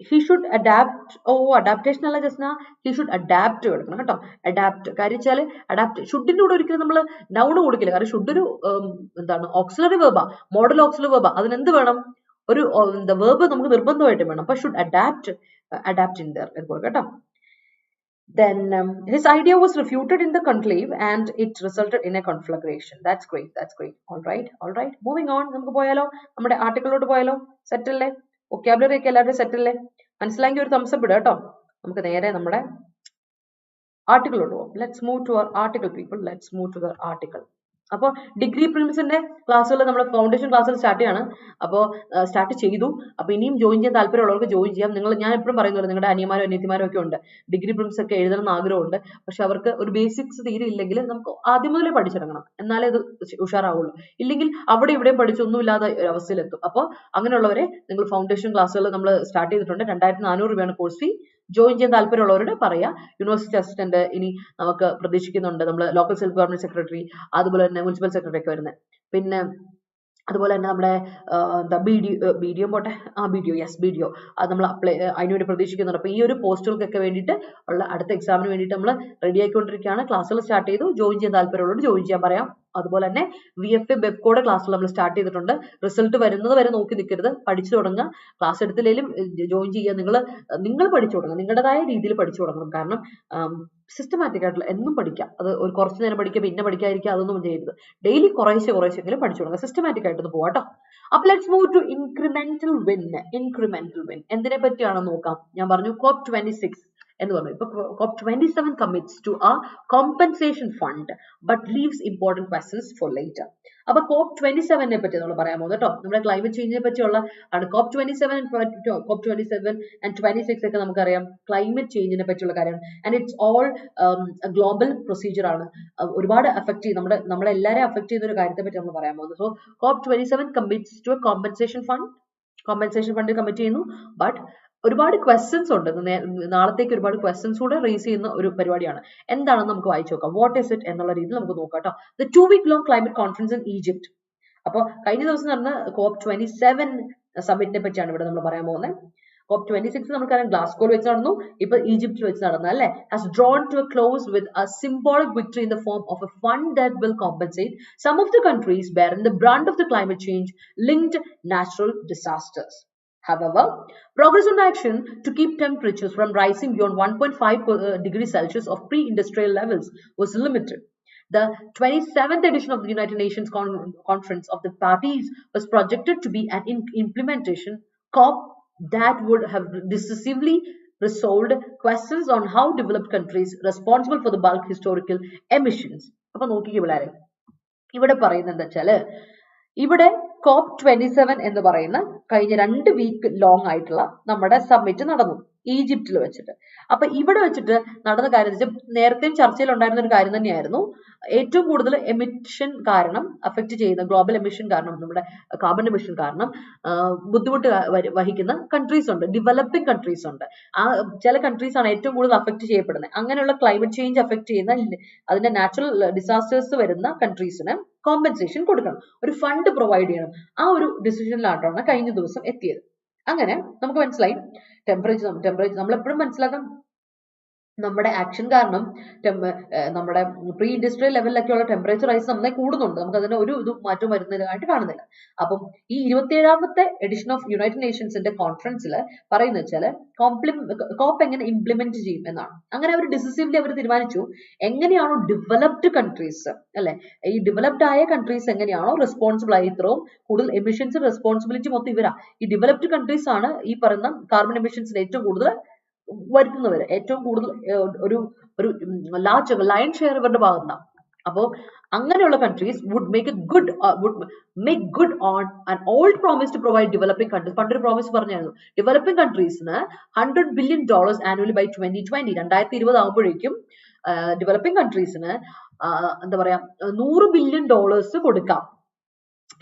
he should adapt. Adaptation അല്ല ജസ്ന, ഹി ഷുഡ് അഡാപ്റ്റ് കൊടുക്കണം കേട്ടോ. അഡാപ്റ്റ് കാര്യം വെച്ചാൽ അഡാപ്റ്റ് ഷുഡിന്റെ കൂടെ ഒരിക്കലും നമ്മൾ നൗണ് കൊടുക്കില്ല. കാരണം ഷുഡ് ഒരു എന്താണ്, ഓക്സിലറി വെർബാ, മോഡൽ ഓക്സിലറി വെർബാ. അതിനെന്ത് വേണം? ഒരു എന്താ വെർബ് നമുക്ക് നിർബന്ധമായിട്ടും വേണം. അപ്പൊ ഷുഡ് അഡാപ്റ്റ് ഇൻ ദർ എന്ന് കൊടുക്കാം കേട്ടോ. Then his idea was refuted in the conclave and it resulted in a conflagration. That's great. All right. Moving on. നമുക്ക് പോയാലോ, നമ്മുടെ ആർട്ടിക്കിളിലോട്ട് പോയാലോ? സെറ്റ് അല്ലേ? വൊക്കാബുലറി ഒക്കെ എല്ലാവരും സെറ്റ് അല്ലേ? മനസ്സിലായെങ്കിൽ ഒരു തംസ് അപ്പ് ഇടുക കേട്ടോ. നമുക്ക് നേരെ നമ്മുടെ ആർട്ടിക്കിളിലോട്ട് പോകാം. Let's move to our article people. Let's move to the article. അപ്പോൾ ഡിഗ്രി പ്രിലിംസിന്റെ ക്ലാസ്സുകൾ നമ്മൾ ഫൗണ്ടേഷൻ ക്ലാസ്സിൽ സ്റ്റാർട്ട് ചെയ്യാണ്. അപ്പോൾ സ്റ്റാർട്ട് ചെയ്തു. അപ്പോൾ ഇനിയും ജോയിൻ ചെയ്യാൻ താല്പര്യമുള്ളവർക്ക് ജോയിൻ ചെയ്യാം. ഞാൻ എപ്പോഴും പറയുന്നത്, നിങ്ങളുടെ അനിയന്മാരോ അനിയത്തിമാരോ ഒക്കെ ഉണ്ട്, ഡിഗ്രി പ്രിലിംസ് ഒക്കെ എഴുതണം എന്ന് ആഗ്രഹമുണ്ട്. പക്ഷെ അവർക്ക് ഒരു ബേസിക്സ് തീരെ ഇല്ലെങ്കിൽ നമുക്ക് ആദ്യം മുതലേ പഠിച്ചിറങ്ങണം, എന്നാലേ അത് ഉഷാറാവുള്ളൂ. ഇല്ലെങ്കിൽ അവിടെ ഇവിടെയും പഠിച്ചൊന്നുമില്ലാതെ അവസ്ഥയിലെത്തും. അപ്പോൾ അങ്ങനെയുള്ളവരെ നിങ്ങൾ ഫൗണ്ടേഷൻ ക്ലാസ്സുകൾ നമ്മൾ സ്റ്റാർട്ട് ചെയ്തിട്ടുണ്ട്. 2400 രൂപയാണ് കോഴ്സ് ഫീ. ജോയിൻ ചെയ്യാൻ താല്പര്യമുള്ളവരോട് പറയാ. യൂണിവേഴ്സിറ്റി അസിസ്റ്റന്റ് ഇനി നമുക്ക് പ്രതീക്ഷിക്കുന്നുണ്ട്. നമ്മൾ ലോക്കൽ സെൽഫ് ഗവൺമെന്റ് സെക്രട്ടറി, അതുപോലെ തന്നെ മുനിസിപ്പൽ സെക്രട്ടറി ഒക്കെ വരുന്നത്. പിന്നെ അതുപോലെ തന്നെ നമ്മുടെ എന്താ BDO പോട്ടെ, BDO അത് നമ്മൾ അതിനുവേണ്ടി പ്രതീക്ഷിക്കുന്നുണ്ട്. അപ്പോൾ ഈ ഒരു പോസ്റ്റുകൾക്കൊക്കെ വേണ്ടിയിട്ട് ഉള്ള അടുത്ത എക്സാമിന് വേണ്ടിയിട്ട് നമ്മൾ റെഡി ആയിക്കൊണ്ടിരിക്കുകയാണ്. ക്ലാസ്സുകൾ സ്റ്റാർട്ട് ചെയ്തു. ജോയിൻ ചെയ്യാൻ താല്പര്യമുള്ളവരോട് ജോയിൻ ചെയ്യാൻ പറയാം. അതുപോലെ തന്നെ VFA ബെബ്കോയുടെ ക്ലാസ്സുകൾ നമ്മൾ സ്റ്റാർട്ട് ചെയ്തിട്ടുണ്ട്. റിസൾട്ട് വരുന്നത് വരെ നോക്കി നിൽക്കരുത്, പഠിച്ചു തുടങ്ങുക. ക്ലാസ് എടുത്തില്ലെങ്കിലും ജോയിൻ ചെയ്യുക. നിങ്ങൾ പഠിച്ചു തുടങ്ങുക, നിങ്ങളുടേതായ രീതിയിൽ പഠിച്ചു തുടങ്ങണം. കാരണം സിസ്റ്റമാറ്റിക് ആയിട്ടുള്ള എന്നും പഠിക്കാം. അത് ഒരു കുറച്ച് നേരം പഠിക്കുക പിന്നെ പഠിക്കാതിരിക്കുക, അതൊന്നും ചെയ്യരുത്. ഡെയിലി കുറേശ്ശെങ്കിലും പഠിച്ചു തുടങ്ങുക. സിസ്റ്റമാറ്റിക് ആയിട്ടൊന്ന് പോവാട്ടോ. അപ്പൊ let's move to incremental win. എന്തിനെ പറ്റിയാണെന്ന് നോക്കാം. ഞാൻ പറഞ്ഞു COP26 എന്ന് പറഞ്ഞു. ഇപ്പൊ COP27 commits to a compensation fund but leaves important questions for later. അപ്പൊ COP27 പറ്റി നമ്മൾ പറയാൻ പോകുന്നത് കേട്ടോ. നമ്മുടെ ക്ലൈമറ്റ് ചേഞ്ചിനെ പറ്റിയുള്ള ആണ്. COP27 and 26 ഒക്കെ നമുക്കറിയാം ക്ലൈമറ്റ് ചേഞ്ചിനെ പറ്റിയുള്ള കാര്യമാണ്. And it's all global procedure ആണ്. ഒരുപാട് അഫക്ട് ചെയ്യും, നമ്മളെല്ലാവരെയും അഫക്ട് ചെയ്യുന്ന ഒരു കാര്യത്തെ പറ്റി നമ്മൾ പറയാൻ പോകുന്നത്. So COP27 commits to a compensation fund commit ചെയ്യുന്നു. ബട്ട് ഒരുപാട് ക്വസ്റ്റ്യൻസ് ഉണ്ട്. നാളത്തേക്ക് ഒരുപാട് ക്വസ്റ്റ്യൻസ് കൂടെ റേസ് ചെയ്യുന്ന ഒരു പരിപാടിയാണ്. എന്താണെന്ന് നമുക്ക് വായിച്ചു നോക്കാം. വാട്ട് ഈസ് ഇറ്റ് എന്നുള്ള രീതിയിൽ നമുക്ക് നോക്കാം കേട്ടോ. The 2-week long climate conference in Egypt. അപ്പോൾ കഴിഞ്ഞ ദിവസം നടന്ന COP27 സമ്മിറ്റിനെ പറ്റിയാണ് ഇവിടെ നമ്മൾ പറയാൻ പോകുന്നത്. COP26 നമുക്കറിയാം ഗ്ലാസ്ഗോയിൽ വെച്ച് നടന്നു, ഇപ്പൊ ഈജിപ്തിൽ വെച്ച് നടന്നു അല്ലേ. Has drawn to a close with a symbolic victory in the form of a fund that will compensate some of the countries bearing the brunt of the climate change linked natural disasters. However, progress on action to keep temperatures from rising beyond 1.5 degrees Celsius of pre-industrial levels was limited. The 27th edition of the United Nations Conference of the Parties was projected to be an implementation COP that would have decisively resolved questions on how developed countries responsible for the bulk historical emissions. അപ്പോൾ നോക്കിക്കേ പിള്ളേരെ, ഇവിടെ പറയുന്നത് എന്താ വെച്ചാല്, ഇവിടെ COP27 എന്ന് പറയുന്ന കഴിഞ്ഞ 2 വീക്ക് ലോങ് ആയിട്ടുള്ള നമ്മുടെ സമ്മിറ്റ് നടന്നു ഈജിപ്തിൽ വെച്ചിട്ട്. അപ്പൊ ഇവിടെ വെച്ചിട്ട് നടന്ന കാര്യം എന്ന് വെച്ചാൽ നേരത്തെയും ചർച്ചയിൽ ഉണ്ടായിരുന്ന ഒരു കാര്യം തന്നെയായിരുന്നു. ഏറ്റവും കൂടുതൽ എമിഷൻ കാരണം അഫക്റ്റ് ചെയ്യുന്ന ഗ്ലോബൽ എമിഷൻ കാരണം, നമ്മുടെ കാർബൺ എമിഷൻ കാരണം ബുദ്ധിമുട്ട് വഹിക്കുന്ന കൺട്രീസ് ഉണ്ട്, ഡെവലപ്പിംഗ് കൺട്രീസ് ഉണ്ട്. ആ ചില കൺട്രീസ് ആണ് ഏറ്റവും കൂടുതൽ അഫക്റ്റ് ചെയ്യപ്പെടുന്നത്. അങ്ങനെയുള്ള ക്ലൈമറ്റ് ചേഞ്ച് അഫക്റ്റ് ചെയ്യുന്ന അതിന്റെ നാച്ചുറൽ ഡിസാസ്റ്റേഴ്സ് വരുന്ന കൺട്രീസിന് കോമ്പൻസേഷൻ കൊടുക്കണം, ഒരു ഫണ്ട് പ്രൊവൈഡ് ചെയ്യണം. ആ ഒരു ഡിസിഷനിലായിട്ടാണ് കഴിഞ്ഞ ദിവസം എത്തിയത്. അങ്ങനെ നമുക്ക് മനസ്സിലായി ടെമ്പറേച്ചർ നമ്മൾ എപ്പോഴും മനസ്സിലാക്കാം, നമ്മുടെ ആക്ഷൻ കാരണം നമ്മുടെ പ്രീ ഇൻഡസ്ട്രിയൽ ലെവലിലൊക്കെയുള്ള ടെമ്പറേച്ചർ റൈസ് നന്നായി കൂടുന്നുണ്ട്. നമുക്ക് അതിന് ഒരു ഇത് മാറ്റം വരുന്നതായിട്ട് കാണുന്നില്ല. അപ്പം ഈ 27ാമത്തെ എഡിഷൻ ഓഫ് യുണൈറ്റഡ് നേഷൻസിന്റെ കോൺഫറൻസിൽ പറയുന്നത് വെച്ചാല് കോപ്പ് എങ്ങനെ ഇംപ്ലിമെന്റ് ചെയ്യും എന്നാണ്. അങ്ങനെ അവർ ഡിസിസീവ്ലി അവർ തീരുമാനിച്ചു, എങ്ങനെയാണോ ഡെവലപ്ഡ് കൺട്രീസ് അല്ലെ, ഈ ഡെവലപ്ഡ് ആയ കൺട്രീസ് എങ്ങനെയാണോ റെസ്പോൺസിബിൾ ആയി ഇത്രയും കൂടുതൽ എമിഷൻസ് റെസ്പോൺസിബിലിറ്റി മൊത്തം ഇവരാ. ഈ ഡെവലപ്ഡ് കൺട്രീസ് ആണ് ഈ പറയുന്ന കാർബൺ എമിഷൻസിന് ഏറ്റവും കൂടുതൽ വരുത്തുന്നവര്, ഏറ്റവും കൂടുതൽ ഒരു ലാർജ് ലയൺ ഷെയർ ഇവരുടെ ഭാഗത്താണ്. അപ്പോൾ അങ്ങനെയുള്ള countries would make good on an old promise to provide developing countries. പണ്ടൊരു പ്രോമിസ് പറഞ്ഞായിരുന്നു, ഡെവലപ്പിംഗ് കൺട്രീസിന് $100 billion ആനുവലി ബൈ 2020 2020 ആകുമ്പോഴേക്കും ഡെവലപ്പിംഗ് കൺട്രീസിന് എന്താ പറയാ $100 billion കൊടുക്കാം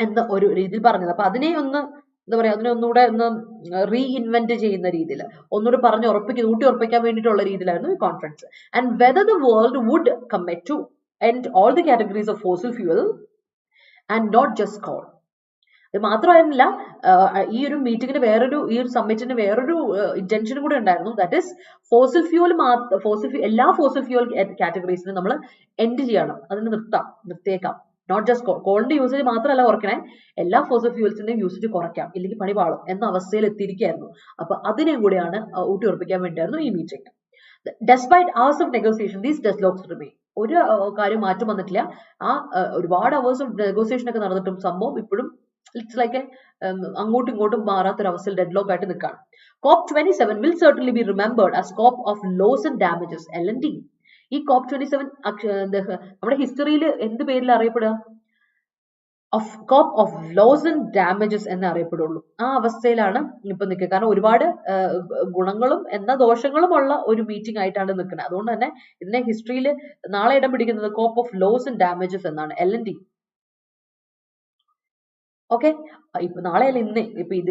എന്ന ഒരു രീതിയിൽ പറഞ്ഞത്. അപ്പൊ അതിനെ ഒന്ന് എന്താ പറയാ, അതിനെ ഒന്നുകൂടെ ഒന്ന് റീഇൻവെന്റ് ചെയ്യുന്ന രീതിയിൽ ഒന്നുകൂടെ ഊട്ടി ഉറപ്പിക്കാൻ വേണ്ടിയിട്ടുള്ള രീതിയിലായിരുന്നു ഈ conference. And whether the world would commit to end all the categories of fossil fuel and not just coal. ഇത് മാത്രമായിരുന്നില്ല, ഈ ഒരു മീറ്റിംഗിന് ഈ ഒരു സമ്മിറ്റിന് വേറൊരു ഇന്റൻഷനും കൂടെ ഉണ്ടായിരുന്നു. ദാറ്റ് ഇസ് ഫോസിൽ ഫ്യൂവൽ എല്ലാ ഫോസിൽ ഫ്യൂവൽ കാറ്റഗറീസിനും നമ്മൾ എൻഡ് ചെയ്യണം, അതിന് നിർത്തിയേക്കാം. നോട്ട് ജസ്റ്റ് കോളിന്റെ യൂസേജ് മാത്രമല്ല കുറയ്ക്കണേ, എല്ലാ ഫോസിൽ ഫ്യൂവൽസിന്റെയും യൂസേജ് കുറയ്ക്കാം, ഇല്ലെങ്കിൽ പണി പാളും എന്ന അവസ്ഥയിൽ എത്തിയിരിക്കുകയായിരുന്നു. അപ്പൊ അതിനെയും കൂടിയാണ് ഊട്ടി ഉറപ്പിക്കാൻ വേണ്ടിയായിരുന്നു ഈ meeting. Despite hours of negotiation, these deadlocks remain. ഒരു കാര്യം മാറ്റം വന്നിട്ടില്ല. ഒരുപാട് hours of negotiation ഒക്കെ നടന്നിട്ടും സംഭവം ഇപ്പോഴും ഇറ്റ്സ് ലൈക്ക് അങ്ങോട്ടും ഇങ്ങോട്ടും മാറാത്തൊരവസ്ഥയിൽ ഡെഡ്ലോക്ക് ആയിട്ട് നിൽക്കുകയാണ്. COP27 will certainly be remembered as COP of loss and damages, L&D. ഈ COP27 നമ്മുടെ ഹിസ്റ്ററിയിൽ എന്ത് പേരിൽ അറിയപ്പെടുക? COP of loss and damages എന്ന് അറിയപ്പെടുള്ളൂ. ആ അവസ്ഥയിലാണ് ഇപ്പൊ നിൽക്കുക. കാരണം ഒരുപാട് ഗുണങ്ങളും എന്നാ ദോഷങ്ങളും ഉള്ള ഒരു മീറ്റിംഗ് ആയിട്ടാണ് നിൽക്കുന്നത്. അതുകൊണ്ട് തന്നെ ഇതിനെ ഹിസ്റ്ററിയിൽ നാളെ ഇടം പിടിക്കുന്നത് COP of loss and damages എന്നാണ്, L&D. ഓക്കെ, ഇപ്പൊ നാളെ അല്ല ഇന്ന്, ഇപ്പൊ ഇത്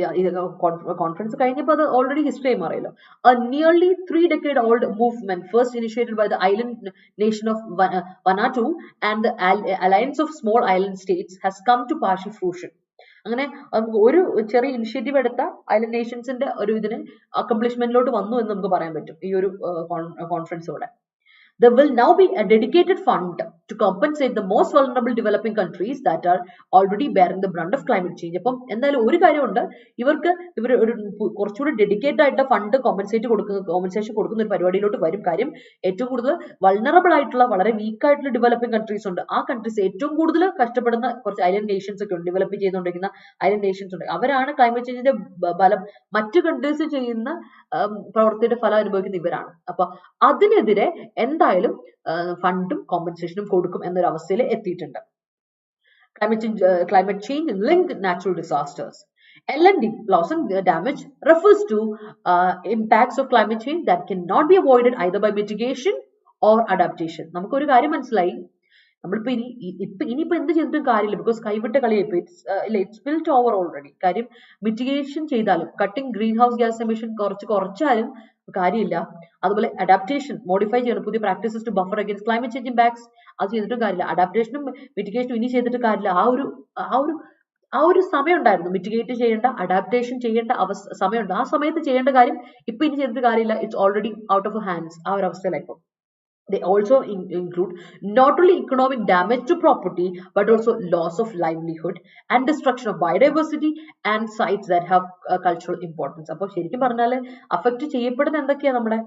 കോൺഫറൻസ് കഴിഞ്ഞപ്പോൾ അത് ഓൾറെഡി ഹിസ്റ്ററി ആയി മാറിയല്ലോ. A nearly 3-decade-old movement first initiated by the island nation of Vanuatu and the Alliance of Small Island States has come to partial fruition. അങ്ങനെ ഒരു ചെറിയ ഇനിഷ്യേറ്റീവ് എടുത്ത ഐലൻഡ് നേഷൻസിന്റെ ഒരു ഇതിന് അക്കംപ്ലിഷ്മെന്റിലോട്ട് വന്നു എന്ന് നമുക്ക് പറയാൻ പറ്റും ഈ ഒരു കോൺഫറൻസോടെ. There will now be a dedicated fund to compensate the most vulnerable developing countries that are already bearing the brunt of climate change. അപ്പം എന്തായാലും ഒരു കാര്യമുണ്ട്, ഇവർ ഒരു കുറച്ചുകൂടി ഡെഡിക്കേറ്റഡ് ആയിട്ട് ഫണ്ട് കോമ്പൻസേഷൻ കൊടുക്കുന്ന ഒരു പരിപാടിയിലോട്ട് വരും. കാര്യം ഏറ്റവും കൂടുതൽ വൾണറബിൾ ആയിട്ടുള്ള വളരെ വീക്ക് ആയിട്ടുള്ള ഡെവലപ്പിംഗ് കൺട്രീസ് ഉണ്ട്. ആ കൺട്രീസ് ഏറ്റവും കൂടുതൽ കഷ്ടപ്പെടുന്ന കുറച്ച് ഐലൻഡ് നേഷൻസ് ഒക്കെ ഉണ്ട്, ഡെവലപ്പ് ചെയ്തുകൊണ്ടിരിക്കുന്ന ഐലൻഡ് നേഷൻസ് ഉണ്ട്. അവരാണ് ക്ലൈമറ്റ് ചേഞ്ചിന്റെ ഫലം മറ്റു കൺട്രീസ് ചെയ്യുന്ന പ്രവൃത്തിയുടെ ഫലം അനുഭവിക്കുന്ന ഇവരാണ്. അപ്പൊ അതിനെതിരെ എന്തായാലും ഫണ്ടും കോമ്പൻസേഷനും കൊടുക്കും എന്നൊരു അവസ്ഥയിൽ എത്തിയിട്ടുണ്ട്. Climate change linked natural disasters. L&D, loss and damage, refers to impacts of climate change that cannot be avoided either by mitigation or adaptation. നമുക്കൊരു കാര്യം മനസ്സിലായി, നമ്മളിപ്പോ ഇനിയിപ്പോ എന്ത് ചെയ്തിട്ടും കാര്യമില്ല, ബിക്കോസ് കൈവിട്ട കളിയായിപ്പോ. It's built over already. കാര്യം മിറ്റിഗേഷൻ ചെയ്താലും cutting greenhouse gas emission കുറച്ചാലും കാര്യമില്ല. അതുപോലെ അഡാപ്റ്റേഷൻ മോഡിഫൈ ചെയ്യണം, പുതിയ practices to buffer against climate change impacts, അത് ചെയ്തിട്ടും കാര്യമില്ല. അഡാപ്റ്റേഷനും മിറ്റിഗേഷനും ഇനി ചെയ്തിട്ട് കാര്യമില്ല. ആ ഒരു സമയം ഉണ്ടായിരുന്നു, മിറ്റിഗേറ്റ് ചെയ്യേണ്ട, അഡാപ്റ്റേഷൻ ചെയ്യേണ്ട സമയമുണ്ട്. ആ സമയത്ത് ചെയ്യേണ്ട കാര്യം ഇപ്പൊ ഇനി ചെയ്തിട്ട് കാര്യമില്ല. It's already out of hands. ആ ഒരു അവസ്ഥയിലായിപ്പോ. They also include not only economic damage to property, but also loss of livelihood and destruction of biodiversity and sites that have cultural importance. അപ്പോൾ ശരിക്കും പറഞ്ഞാൽ അഫക്റ്റ് ചെയ്യപ്പെടുന്ന എന്തൊക്കെയാ? നമ്മുടെ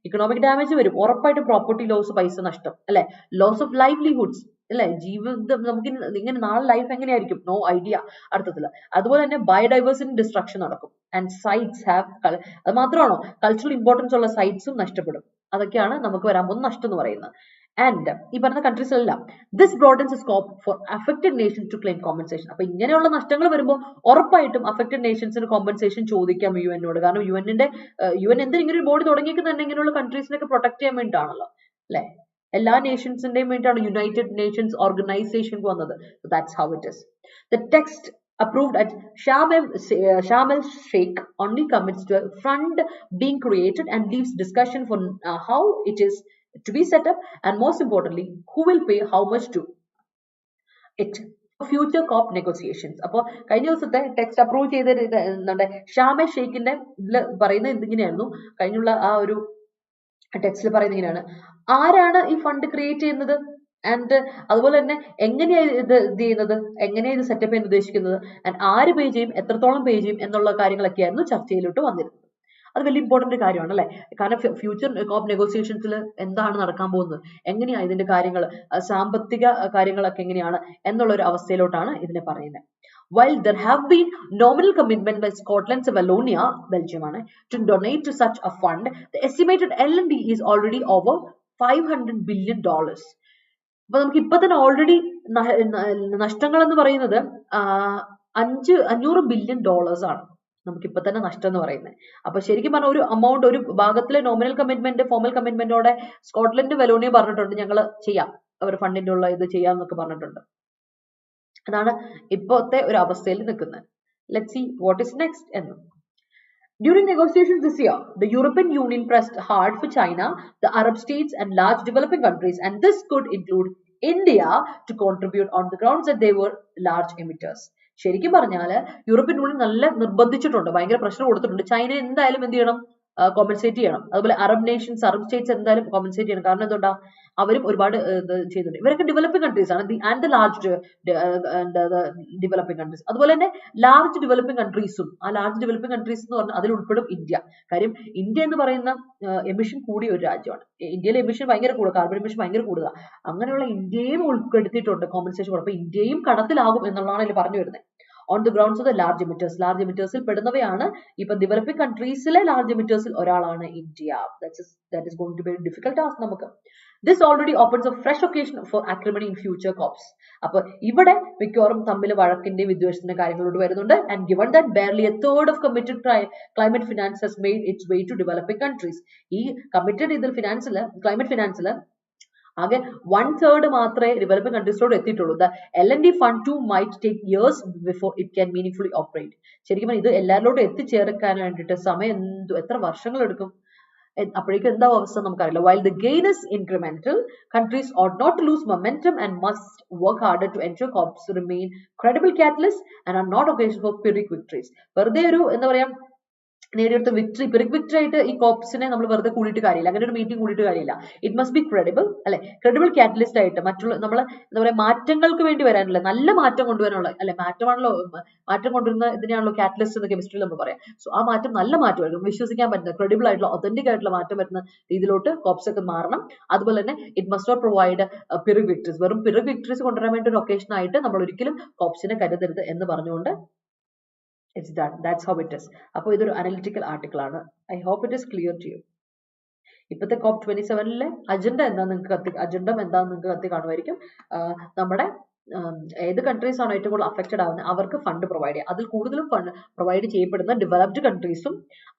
ഇക്കണോമിക് ഡാമേജ് വരും ഉറപ്പായിട്ടും, പ്രോപ്പർട്ടി ലോസ്, പൈസ നഷ്ടം, അല്ലെ, ലോസ് ഓഫ് ലൈവ്ലിഹുഡ്സ്, അല്ലെ, ജീവിതം നമുക്ക് ഇങ്ങനെ നാളെ ലൈഫ് എങ്ങനെയായിരിക്കും, നോ ഐഡിയ അർത്ഥത്തില്. അതുപോലെ തന്നെ ബയോഡൈവേഴ്സിറ്റി ഡിസ്ട്രക്ഷൻ നടക്കും. ആൻഡ് സൈറ്റ്സ് ഹാവ്, അത് മാത്രമാണോ, കൾച്ചറൽ ഇമ്പോർട്ടൻസ് ഉള്ള സൈറ്റ്സും നഷ്ടപ്പെടും. അതൊക്കെയാണ് നമുക്ക് വരാൻ പോകുന്ന നഷ്ടം എന്ന് പറയുന്നത്. ആൻഡ് ഈ പറഞ്ഞ കൺട്രീസിലെല്ലാം this broadens scope for affected nations to claim compensation. അപ്പൊ ഇങ്ങനെയുള്ള നഷ്ടങ്ങൾ വരുമ്പോൾ ഉറപ്പായിട്ടും അഫക്റ്റഡ് നേഷൻസിന് കോമ്പൻസേഷൻ ചോദിക്കാം യുഎന്നോട്. കാരണം യു എൻ എന്തിനും ഇങ്ങനെ ഒരു ബോഡി തുടങ്ങിയിരിക്കുന്നത് ഇങ്ങനെയുള്ള കൺട്രീസിനൊക്കെ പ്രൊട്ടക്ട് ചെയ്യാൻ വേണ്ടിയിട്ടാണല്ലോ, അല്ലെ. എല്ലാ നേഷൻസിന്റെയും വേണ്ടിയിട്ടാണ് യുണൈറ്റഡ് നേഷൻസ് ഓർഗനൈസേഷൻ വന്നത്. That's how it is. The text approved at Sharm el Sheikh only commits to a fund being created and leaves discussion for how it is to be set up, and most importantly, who will pay how much to it. Future COP negotiations. അപ്പോൾ കഴിഞ്ഞ ദിവസത്തെ text approve ചെയ്ത നമ്മുടെ sham L ഷെയ്ഖിന്റെ ഇതിൽ പറയുന്നത് എന്തിങ്ങനെയായിരുന്നു? കഴിഞ്ഞുള്ള ആ ഒരു ടെക്സ്റ്റിൽ പറയുന്നത് ഇങ്ങനെയാണ്: ആരാണ് ഈ ഫണ്ട് ക്രിയേറ്റ് ചെയ്യുന്നത്, ആൻഡ് അതുപോലെ തന്നെ എങ്ങനെയാണ് ഇത് ചെയ്യുന്നത്, എങ്ങനെയാണ് ഇത് സെറ്റപ്പ് ചെയ്യാൻ ഉദ്ദേശിക്കുന്നത്, ആൻഡ് ആര് പേ ചെയ്യും, എത്രത്തോളം പേ ചെയ്യും എന്നുള്ള കാര്യങ്ങളൊക്കെയായിരുന്നു ചർച്ചയിലോട്ട് വന്നിരുന്നത്. അത് വലിയ ഇമ്പോർട്ടന്റ് കാര്യമാണ്, അല്ലെ. കാരണം ഫ്യൂച്ചർ കോപ്പ് നെഗോസിയേഷൻസിൽ എന്താണ് നടക്കാൻ പോകുന്നത്, എങ്ങനെയാണ് ഇതിന്റെ കാര്യങ്ങൾ, സാമ്പത്തിക കാര്യങ്ങളൊക്കെ എങ്ങനെയാണ് എന്നുള്ള ഒരു അവസ്ഥയിലോട്ടാണ് ഇതിനെ പറയുന്നത്. While there have been nominal commitment by Scotland and Wallonia, Belgium, to donate to such a fund, the estimated L&D is already over $500 billion. അപ്പൊ നമുക്ക് ഇപ്പൊ തന്നെ ഓൾറെഡി നഷ്ടങ്ങൾ എന്ന് പറയുന്നത് $500 ബില്യൺ ആണ് നമുക്കിപ്പോ തന്നെ നഷ്ടം എന്ന് പറയുന്നത്. അപ്പൊ ശരിക്കും പറഞ്ഞ ഒരു അമൗണ്ട്, ഒരു ഭാഗത്തിലെ നോമിനൽ കമ്മിറ്റ്മെന്റ്, ഫോമൽ കമ്മിറ്റ്മെന്റോടെ സ്കോട്ട്ലൻഡ് വെലോണിയ പറഞ്ഞിട്ടുണ്ട് ഞങ്ങൾ ചെയ്യാം, അവർ ഫണ്ടിന്റെ ഉള്ള ഇത് ചെയ്യാം എന്നൊക്കെ പറഞ്ഞിട്ടുണ്ട്. അതാണ് ഇപ്പോഴത്തെ ഒരു അവസ്ഥയിൽ നിൽക്കുന്നത്. Let see what is next എന്ന്. During negotiations this year, the European Union pressed hard for China, the Arab states and large developing countries, and this could include India, to contribute on the grounds that they were large emitters. ശരിക്കും പറഞ്ഞാല് European union നല്ല നിർബന്ധിച്ചിട്ടുണ്ട്, ഭയങ്കര pressure കൊടുത്തിട്ടുണ്ട്. China എന്തായാലും എന്ത് ചെയ്യണം, compensate ചെയ്യണം. അതുപോലെ അറബ് നേഷൻസ്, അറബ് സ്റ്റേറ്റ്സ് എന്തായാലും കോമ്പൻസേറ്റ് ചെയ്യണം. കാരണം എന്തുകൊണ്ടാ, അവരും ഒരുപാട് ചെയ്യുന്നുണ്ട്. ഇവരൊക്കെ ഡെവലപ്പിംഗ് കൺട്രീസ് ആണ്, ആൻഡ് ലാർജ് ഡെവലപ്പിംഗ് കൺട്രീസ്. അതുപോലെ തന്നെ ലാർജ് ഡെവലപ്പിംഗ് കൺട്രീസും, ആ ലാർജ് ഡെവലപ്പിംഗ് കൺട്രീസ് എന്ന് പറഞ്ഞാൽ അതിൽ ഉൾപ്പെടും ഇന്ത്യ. കാര്യം ഇന്ത്യ എന്ന് പറയുന്ന എമിഷൻ കൂടിയ ഒരു രാജ്യമാണ്. ഇന്ത്യയിലെ എമിഷൻ ഭയങ്കര കൂടുതൽ, കാർബൺ എമിഷൻ ഭയങ്കര കൂടുതലാണ്. അങ്ങനെയുള്ള ഇന്ത്യയും ഉൾപ്പെടുത്തിയിട്ടുണ്ട് കോമ്പൻസേഷൻ. അപ്പോൾ ഇന്ത്യയും കടത്തിലാകും എന്നുള്ളതാണ് ഇതിൽ പറഞ്ഞു വരുന്നത്. On the grounds of the large emitters. Large emitters പെടുന്നവയാണ് ഇപ്പൊ ഡെവലപ്പിംഗ് കൺട്രീസിലെ ലാർജ് എമിറ്റേഴ്സിൽ ഒരാളാണ് India. That is going to be a difficult task നമുക്ക്. This already opens a fresh occasion for acrimony in future COPs. അപ്പൊ ഇവിടെ മിക്കവാറും തമ്മിൽ വഴക്കിന്റെ വിദ്വേഷത്തിന്റെ കാര്യങ്ങളോട് വരുന്നുണ്ട്. And given that barely a third of committed climate finance has made its way to developing countries. ഈ committed ഇതിൽ ഫിനാൻസിൽ, ക്ലൈമറ്റ് ഫിനാൻസിൽ ആകെ 1/3 മാത്രമേ ഡെവലപ്പിംഗ് കൺട്രീസിലോട് എത്തിയിട്ടുള്ളൂ. The L&D fund too might take years before it can meaningfully operate. ശരിക്കും ഇത് എല്ലാവരോടും എത്തിച്ചേർക്കാൻ വേണ്ടിയിട്ട് സമയം എത്ര വർഷങ്ങൾ എടുക്കും, അപ്പോഴേക്കും എന്താ അവസ്ഥ നമുക്കറിയില്ല. While the gain is incremental, countries ought not to lose momentum and must work harder to ensure COPs remain credible catalysts and are not occasion for pyrrhic victories. വെറുതെ ഒരു എന്താ പറയാ നേടിയെടുത്ത വിക്ടറി, പിറിക് വിക്ടറി ആയിട്ട് ഈ കോപ്സിനെ നമ്മൾ വെറുതെ കൂടിയിട്ട് കാര്യമില്ല, അങ്ങനെ ഒരു മീറ്റിംഗ് കൂടിയിട്ട് കാര്യമില്ല. ഇറ്റ് മസ്റ്റ് ബി ക്രെഡിബിൾ, അല്ലെ, ക്രെഡിബിൾ കാറ്റലിസ്റ്റ് ആയിട്ട് മറ്റുള്ള നമ്മൾ എന്താ പറയാ മാറ്റങ്ങൾക്ക് വേണ്ടി വരാനുള്ള, നല്ല മാറ്റം കൊണ്ടുവരാനുള്ള, അല്ലെ, മാറ്റമാണല്ലോ, മാറ്റം കൊണ്ടുവരുന്ന ഇതിനെയാണല്ലോ കാറ്റലിസ്റ്റ് എന്ന് കെമിസ്ട്രിയിൽ നമ്മൾ പറയാം. സോ ആ മാറ്റം നല്ല മാറ്റമായിരിക്കും, വിശ്വസിക്കാൻ പറ്റുന്ന ക്രെഡിബിൾ ആയിട്ടുള്ള, ഒതന്റിക് ആയിട്ടുള്ള മാറ്റം വരുന്ന രീതിയിലോട്ട് കോപ്സ് ഒക്കെ മാറണം. അതുപോലെ തന്നെ it must not provide pyrrhic victories. വെറും പിറിക് വിക്ടറീസ് കൊണ്ടുവരാൻ വേണ്ടി ഒരു ഒക്കേഷൻ ആയിട്ട് നമ്മൾ ഒരിക്കലും കോപ്സിനെ കരുതരുത് എന്ന് പറഞ്ഞുകൊണ്ട് it's done. That's how it is. അപ്പോൾ ഇതൊരു അനലിറ്റിക്കൽ ആർട്ടിക്കിൾ ആണ്. I hope it is clear to you. ഇപ്പോഴത്തെ COP27 അജണ്ട എന്താണെന്ന് നിങ്ങൾക്ക് കത്തി കാണുമായിരിക്കും. നമ്മുടെ ഏത് കൺട്രീസ് ആണോ ഏറ്റവും കൂടുതൽ അഫക്റ്റഡ് ആവുന്നത് അവർക്ക് ഫണ്ട് പ്രൊവൈഡ് ചെയ്യുക. അതിൽ കൂടുതലും ഫണ്ട് പ്രൊവൈഡ് ചെയ്യപ്പെടുന്ന ഡെവലപ്ഡ് കൺട്രീസും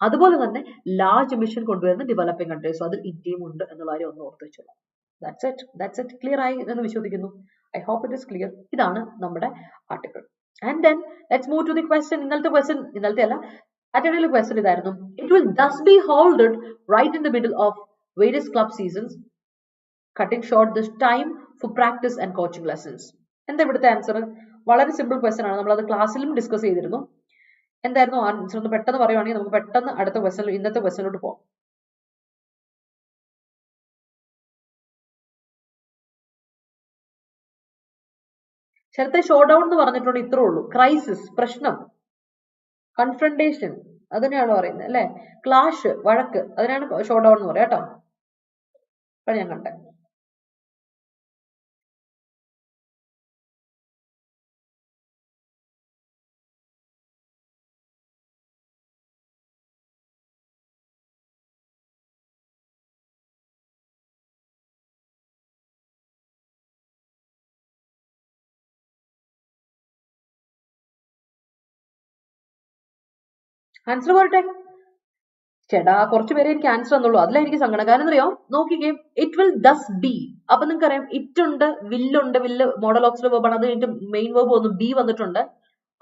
അതുപോലെ തന്നെ ലാർജ് എമിഷൻ കൊണ്ടുവരുന്ന ഡെവലപ്പിംഗ് കൺട്രീസും, അതിൽ ഇന്ത്യയും ഉണ്ട് എന്നുള്ള കാര്യം ഒന്ന് ഓർത്ത് വെച്ചോളാം. That's it. Clear ആയി എന്ന് വിശ്വസിക്കുന്നു. I hope it is clear. ഇതാണ് നമ്മുടെ article. And then let's move to the question. ഇന്നലത്തെ അല്ല, Attendant question ഇതായിരുന്നു. It will thus be held right in the middle of various club seasons, cutting short the time for practice and coaching lessons. എന്താ ഇവിടുത്തെ answer? വളരെ simple question ആണ്. നമ്മളത് ക്ലാസ്സിലും discuss ചെയ്തിരുന്നു. എന്തായിരുന്നു ആൻസർ എന്ന് പെട്ടെന്ന് പറയുവാണെങ്കിൽ നമുക്ക് പെട്ടെന്ന് അടുത്ത ക്വസ്റ്റൻ, ഇന്നത്തെ ക്വസ്റ്റനിലോട്ട് പോകാം. ശരത്തെ ഷോ ഡൗൺ എന്ന് പറഞ്ഞിട്ടുണ്ട്, ഇത്രേ ഉള്ളൂ. ക്രൈസിസ്, പ്രശ്നം, കൺഫ്രണ്ടേഷൻ, അതിനെയാണ് പറയുന്നത് അല്ലെ. ക്ലാഷ്, വഴക്ക്, അതിനാണ് ഷോ ഡൗൺ എന്ന് പറയാം കേട്ടോ. അപ്പൊ ഞാൻ കണ്ടേ. ആൻസർ പറട്ടെ ചേട്ടാ, കുറച്ച് പേരെ എനിക്ക് ആൻസർ തന്നുള്ളൂ. അതിലാ എനിക്ക് സങ്കടം. കാരണം അറിയോ, നോക്കിക്കേ, ഇറ്റ് വിൽ ദസ് ബി. അപ്പൊ നിങ്ങൾക്ക് അറിയാം, ഇറ്റ് ഉണ്ട്, വില്ലുണ്ട്, വില്ല് മോഡൽ ഓക്സിലറി വേർബ് ആണ്. അത് കഴിഞ്ഞിട്ട് മെയിൻ വേർബ് വന്നു, ബി വന്നിട്ടുണ്ട്.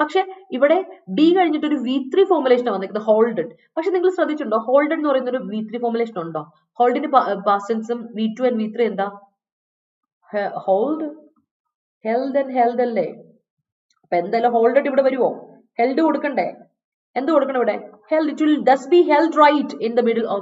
പക്ഷെ ഇവിടെ ബി കഴിഞ്ഞിട്ട് ഒരു V3 ഫോർമുലേഷൻ വന്നിരിക്കുന്നത്, ഹോൾഡഡ്. പക്ഷെ നിങ്ങൾ ശ്രദ്ധിച്ചിട്ടുണ്ടോ, ഹോൾഡഡ് എന്ന് പറയുന്ന ഒരു V3 ഫോർമുലേഷൻ ഉണ്ടോ? ഹോൾഡിന്റെ പാസ്റ്റ് ടെൻസും V2 and V3 എന്താ? ഹോൾഡ്, ഹെൽഡ് ആൻഡ് ഹെൽഡ് അല്ലേ? അപ്പൊ എന്തായാലും ഹോൾഡഡ് ഇവിടെ വരുമോ? ഹെൽഡ് കൊടുക്കണ്ടേ? എന്ത് കൊടുക്കണം ഇവിടെ? held. It will thus be held right in the middle of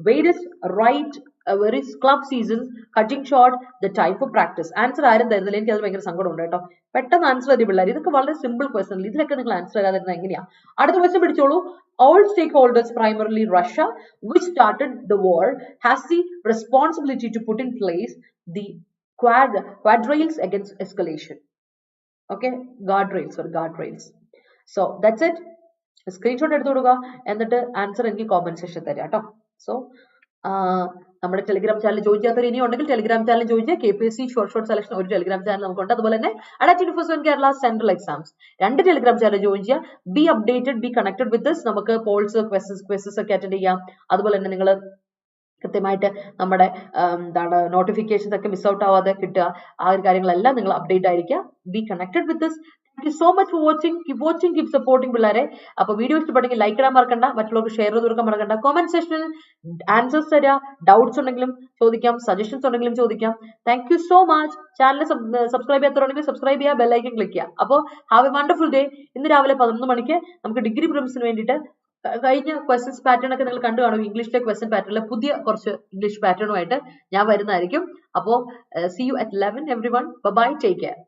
various club seasons, cutting short the time for practice. Answer ആരും തരുന്നില്ല. എനിക്ക് അത് ഭയങ്കര സങ്കടമുണ്ട് കേട്ടോ. പെട്ടെന്ന് ആൻസർ തരും പിള്ളേർ. ഇതൊക്കെ വളരെ സിമ്പിൾ ക്വസ്റ്റൻ. ഇതിലൊക്കെ നിങ്ങൾ ആൻസർ തരാതിരുന്നത് എങ്ങനെയാ? അടുത്ത question പിടിച്ചോളൂ. All stakeholders, primarily Russia, which started the war, has the responsibility to put in place the guardrails against escalation. Okay, guardrails. So that's it. Screenshot എടുത്തു കൊടുക്കുക, എന്നിട്ട് ആൻസർ എനിക്ക് കോമന്റ് സെക്ഷൻ തരാം കേട്ടോ. സോ നമ്മുടെ Telegram channel join ചെയ്യാത്തവർ ഇനി ഉണ്ടെങ്കിൽ ടെലിഗ്രാം ചാനൽ ജോയിൻ ചെയ്യുക. KPSC ഷോർട്ട് സെലക്ഷൻ ഒരു ടെലിഗ്രാം ചാനൽ നമുക്കുണ്ട്. അതുപോലെ തന്നെ Attendant Kerala central exams 2 Telegram channel join ചെയ്യുക. Be updated, be connected with this. നമുക്ക് പോൾസ്, ക്വസ്റ്റസ് ഒക്കെ അറ്റൻഡ് ചെയ്യാം. അതുപോലെ തന്നെ നിങ്ങൾ കൃത്യമായിട്ട് നമ്മുടെ എന്താണ് നോട്ടിഫിക്കേഷൻസ് ഒക്കെ മിസ് ഔട്ട് ആവാതെ കിട്ടുക. ആ ഒരു കാര്യങ്ങളെല്ലാം നിങ്ങൾ അപ്ഡേറ്റ് ആയിരിക്കുക. B connected with this. Thank you so much for watching. Keep supporting പിള്ളേരെ. അപ്പോൾ വീഡിയോ ഇഷ്ടപ്പെട്ടെങ്കിൽ ലൈക്ക് ഇടാൻ മറക്കണ്ട, മറ്റുള്ളവർക്ക് ഷെയർ ചെയ്ത് കൊടുക്കാൻ മറക്കണ്ട. കോമന്റ് സെക്ഷനിൽ ആൻസേഴ്സ് തരാം, ഡൗട്ട്സ് ഉണ്ടെങ്കിലും ചോദിക്കാം, സജഷൻസ് ഉണ്ടെങ്കിലും ചോദിക്കാം. Thank you so much. Channel subscribe ചെയ്യാത്തവരുണ്ടെങ്കിൽ സബ്സ്ക്രൈബ് ചെയ്യുക, ബെല്ലൈക്കൻ ക്ലിക്ക് ചെയ്യുക. അപ്പോൾ ഹാവ് എ വണ്ടർഫുൾ ഡേ. ഇന്ന് രാവിലെ 11 മണിക്ക് നമുക്ക് ഡിഗ്രി പ്രിലിംസിന് വേണ്ടിയിട്ട് കഴിഞ്ഞ ക്വസ്റ്റൻസ് പാറ്റേൺ ഒക്കെ നിങ്ങൾ കണ്ടു കാണും. ഇംഗ്ലീഷിലെ ക്വസ്റ്റൻ പാറ്റേണിലെ പുതിയ കുറച്ച് ഇംഗ്ലീഷ് പാറ്റേണുമായിട്ട് ഞാൻ വരുന്നതായിരിക്കും. അപ്പോൾ see you at 11 everyone. Bye bye. Take care.